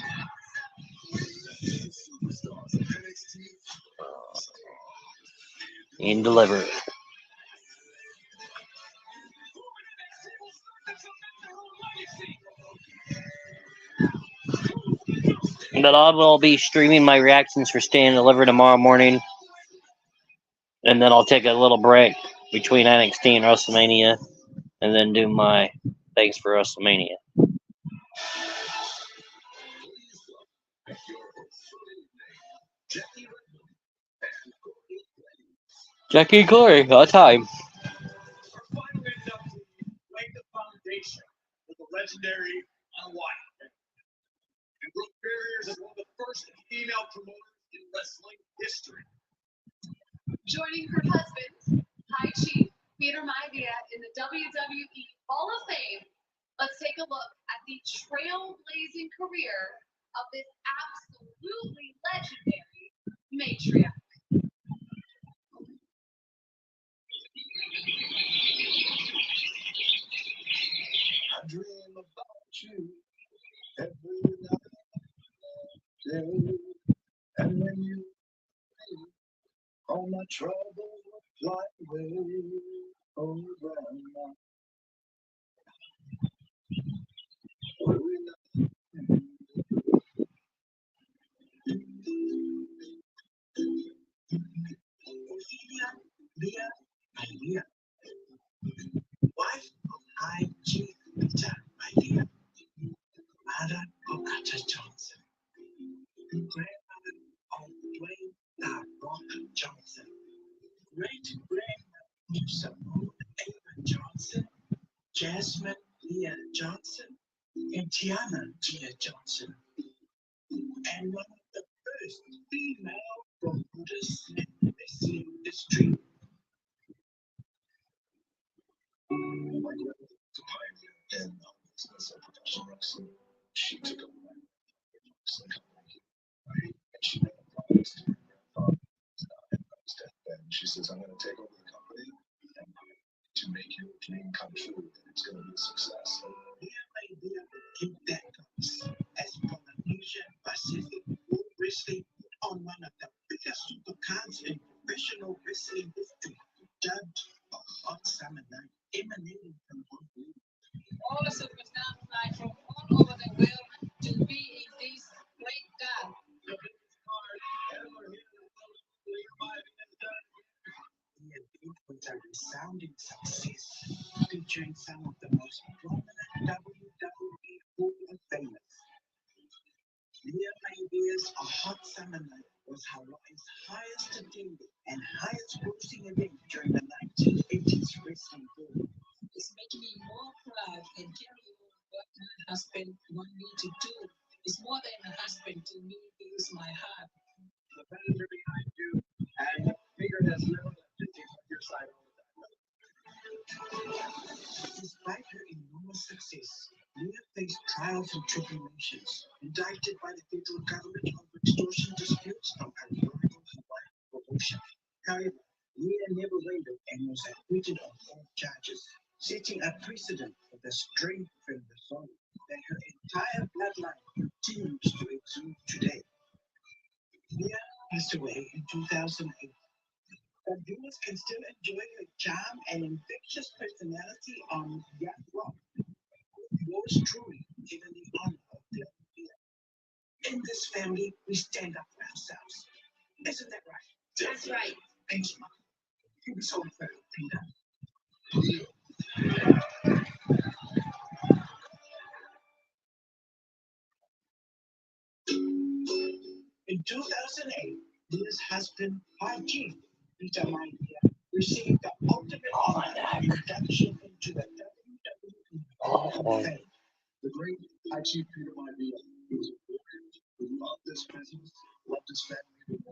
And deliver. But I will be streaming my reactions for Stand and Deliver tomorrow morning. And then I'll take a little break between NXT and WrestleMania. And then do my things for WrestleMania. Jackie and Corey, got time. Our final inductee laid the foundation for the legendary Unwinding and broke barriers as one of the first female promoters in wrestling history. Joining her husband, High Chief Peter Maivia, in the WWE Hall of Fame, let's take a look at the trailblazing career of this absolutely legendary matriarch. I dream about you every night and day. And when you leave, all my troubles will fly away. Oh, grandma. Idea. Wife of High Chief Peter Maivia, mother of Carter Johnson, and grandmother of Dwayne "The Rock" Johnson, great-grandmother of Simone Ava Johnson, Jasmine Leah Johnson, and Tiana Tia Johnson, and one of the first female promoters in the wrestling industry. My grandmother was a pioneer in the business of professional wrestling. She took over my wrestling company, right? And she made a promise to my grandfather on his deathbed. And she says, "I'm going to take over the company and to make your dream come true, and it's going to be a success." Here may be able to keep that promise as Polynesian Pacific World previously on one of the biggest supercards in professional wrestling history, dubbed a hot summer night emanating from Honolulu. All the superstars fly from all over the world to be in this great God. The event was a resounding success, featuring some of the most prominent WWE Hall of Famers. Leah Maybeer's A Hot Summer Night was Hawaii's highest attended and highest grossing event during the 1980s wrestling boom. It's making me more proud and carry on what my husband wanted me to do. It's more than a husband to me, he is my heart. The fans are behind you, and the figure has never left the team on your side all the time. Despite her enormous success, Leah faced trials and tribulations, indicted by the federal government over extortion disputes from her rival Hawaii promotion. However, Leah never wavered and was acquitted of all charges, setting a precedent for the strength of the soul that her entire bloodline continues to exude today. Leah passed away in 2008. But viewers can still enjoy her charm and infectious personality on Yacht Rock. Yours truly, given the honor of their leader. In this family, we stand up for ourselves. Isn't that right? That's right. Thank you, Mom. You were so unfair, Peter. In 2008, Leah's husband, RG, Peter Maybeer, received the ultimate honor of induction into the WWE Hall of Fame. The great High Chief Peter Maybeer, who was a warrior, who loved this business, loved his family even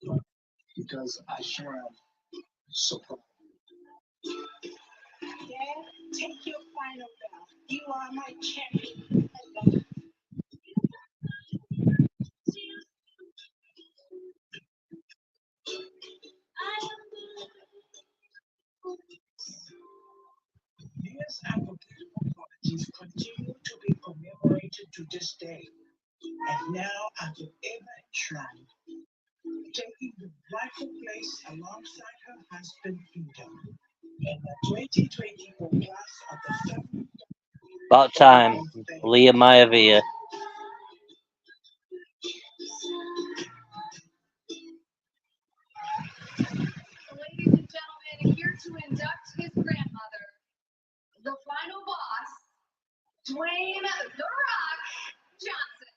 more. Because I sure am so proud of you. Dad, take your final bow. You are my champion. I love you. Leah's unforgettable qualities continue to be commemorated to this day, and now are forever enshrined, taking the rightful place alongside her husband Peter in the 2024 class of the WWE About time. Leah Mayavia. Ladies and gentlemen, here to induct his grandmother, the final boss, Dwayne "The Rock" Johnson.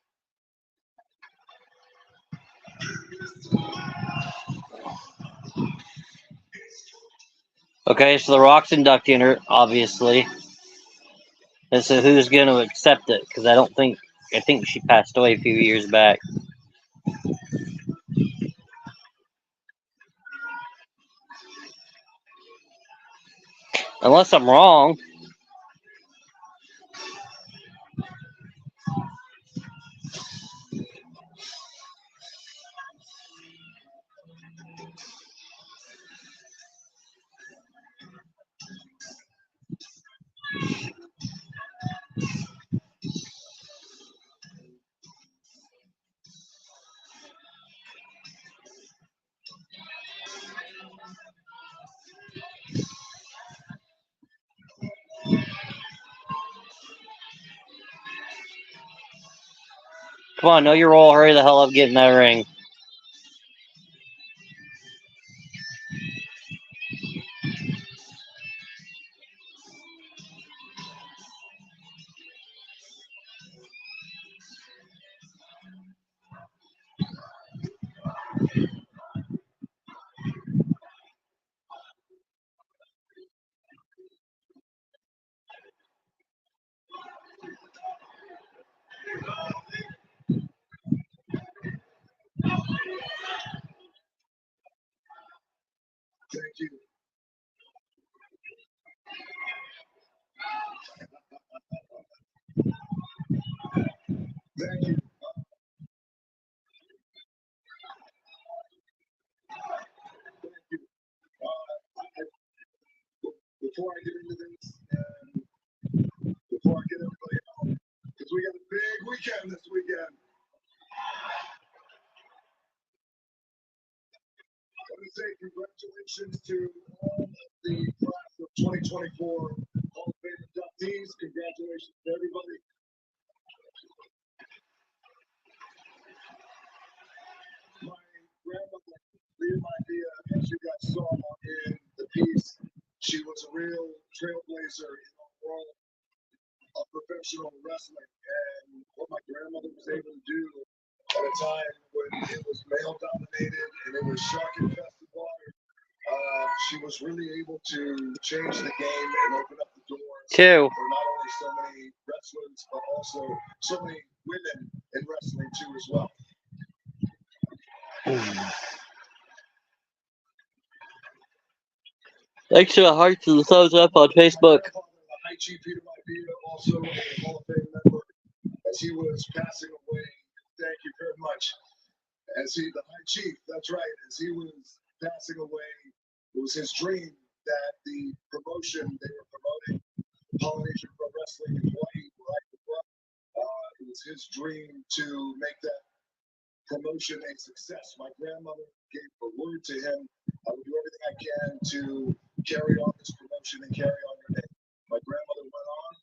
Okay, so The Rock's inducting her, obviously. And so who's going to accept it? Because I think she passed away a few years back. Unless I'm wrong. Come on, know your role. Hurry the hell up, get in that ring. Thank you. Thank you. Before I get into this, and before I get everybody out, because we got a big weekend this weekend. I want to say congratulations to all of the class of 2024 Hall of Fame inductees. Congratulations to everybody. My grandmother, Leah Idea, as you guys saw in the piece, she was a real trailblazer in the world of professional wrestling. And what my grandmother was able to do at a time when it was male dominated and it was shark infested water, she was really able to change the game and open up the doors for not only so many wrestlers, but also so many women in wrestling too as well. Thanks to the hearts and the thumbs up on Facebook. High Chief Peter Idea, also a Hall of Fame member, as he was passing away. Thank you very much. As he, the High Chief, that's right, as he was passing away, it was his dream that the promotion they were promoting, Polynesian Pro Wrestling in Hawaii, where I grew up, it was his dream to make that promotion a success. My grandmother gave a word to him. I would do everything I can to carry on this promotion and carry on your name. My grandmother went on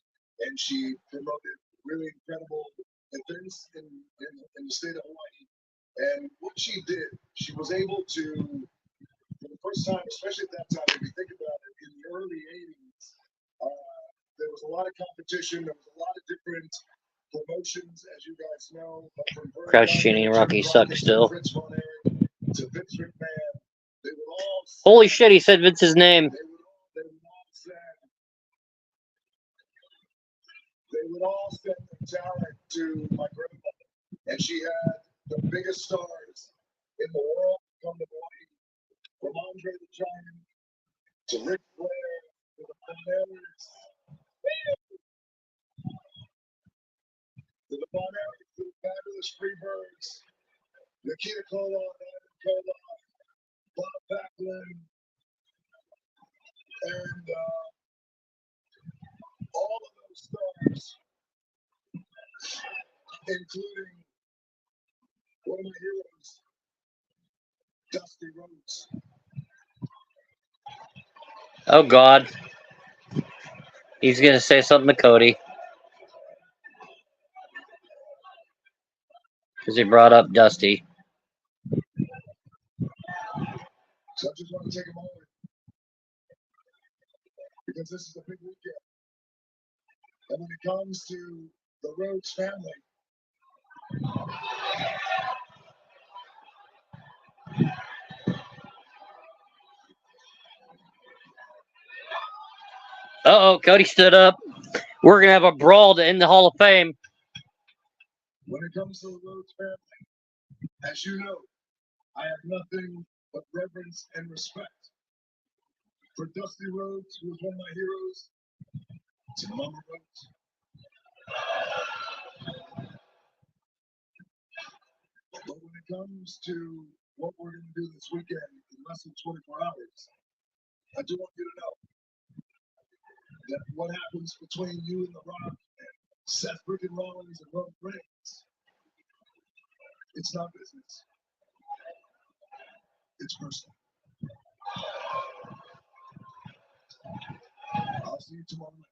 and she promoted really incredible events in the state of Hawaii. And what she did, she was able to, for the first time, especially at that time, if you think about it, in the early 80s, there was a lot of competition. There was a lot of different promotions, as you guys know. Crouch Genie Rocky sucks still. To Vince McMahon, they would all Holy shit, he said Vince's name. They would all send their talent to my grandmother, and she had the biggest stars in the world come to Hawaii, from Andre the Giant to Ric Flair to the Bonairs, to the Fabulous Freebirds, Nikita Koloff, Adam Koloff, Bob Backlund, and all of those stars, including one of my heroes, Dusty Rhodes. Oh God. He's gonna say something to Cody. Because he brought up Dusty. So I just want to take a moment, because this is a big weekend. And when it comes to the Rhodes family, Uh-oh, Cody stood up. We're going to have a brawl to end the Hall of Fame. when it comes to the Rhodes family, as you know, I have nothing but reverence and respect for Dusty Rhodes, who was one of my heroes, to Mama Rhodes. But when it comes to what we're going to do this weekend in less than 24 hours, I do want you to know that what happens between you and The Rock and Seth freaking Rollins and Roman Reigns, it's not business. It's personal. I'll see you tomorrow night.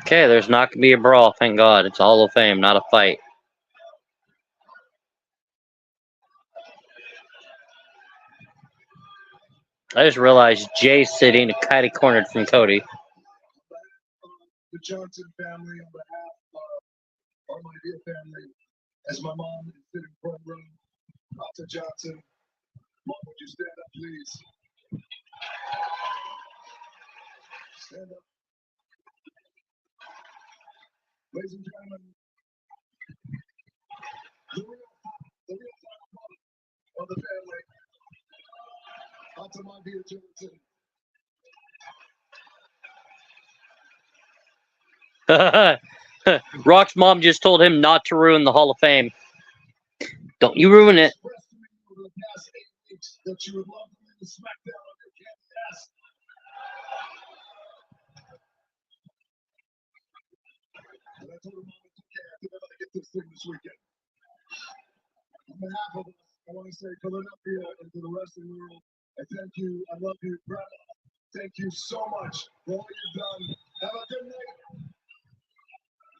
Okay, there's not going to be a brawl, thank God. It's a Hall of Fame, not a fight. I just realized Jay's sitting kind of cornered from Cody. The Johnson family, on behalf of our my dear family, as my mom is sitting front row, Dr. Johnson, Mom, would you stand up, please? Stand up. Ladies and gentlemen, the real father of the family, Dr. my dear Johnson. Rock's mom just told him not to ruin the Hall of Fame. Don't you ruin it. Over the past 8 weeks, that you would love to leave the SmackDown on your candy ass. And I told him, Mom, it's okay. I think I'm going to get this thing this weekend. On behalf of us, I want to say Philadelphia and to the wrestling world, I thank you. I love you, Grandma. Thank you so much for all you've done. Have a good night.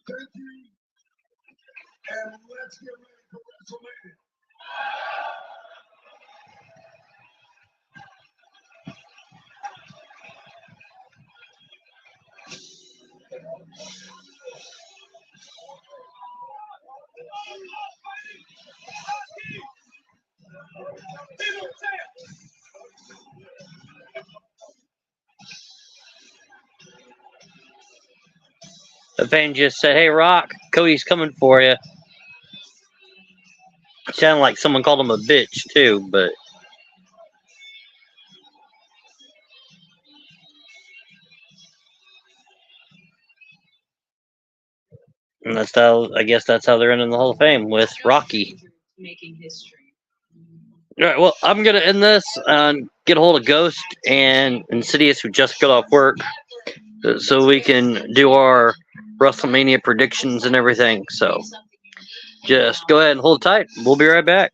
Thank you. And let's get ready for WrestleMania. The fan just said, "Hey, Rock, Cody's coming for you." Sounded like someone called him a bitch too, but and that's how I guess that's how they're ending the Hall of Fame with Rocky. Making history. All right, well, I'm gonna end this and get a hold of Ghost and Insidious, who just got off work, so we can do our WrestleMania predictions and everything. So just go ahead and hold tight. We'll be right back.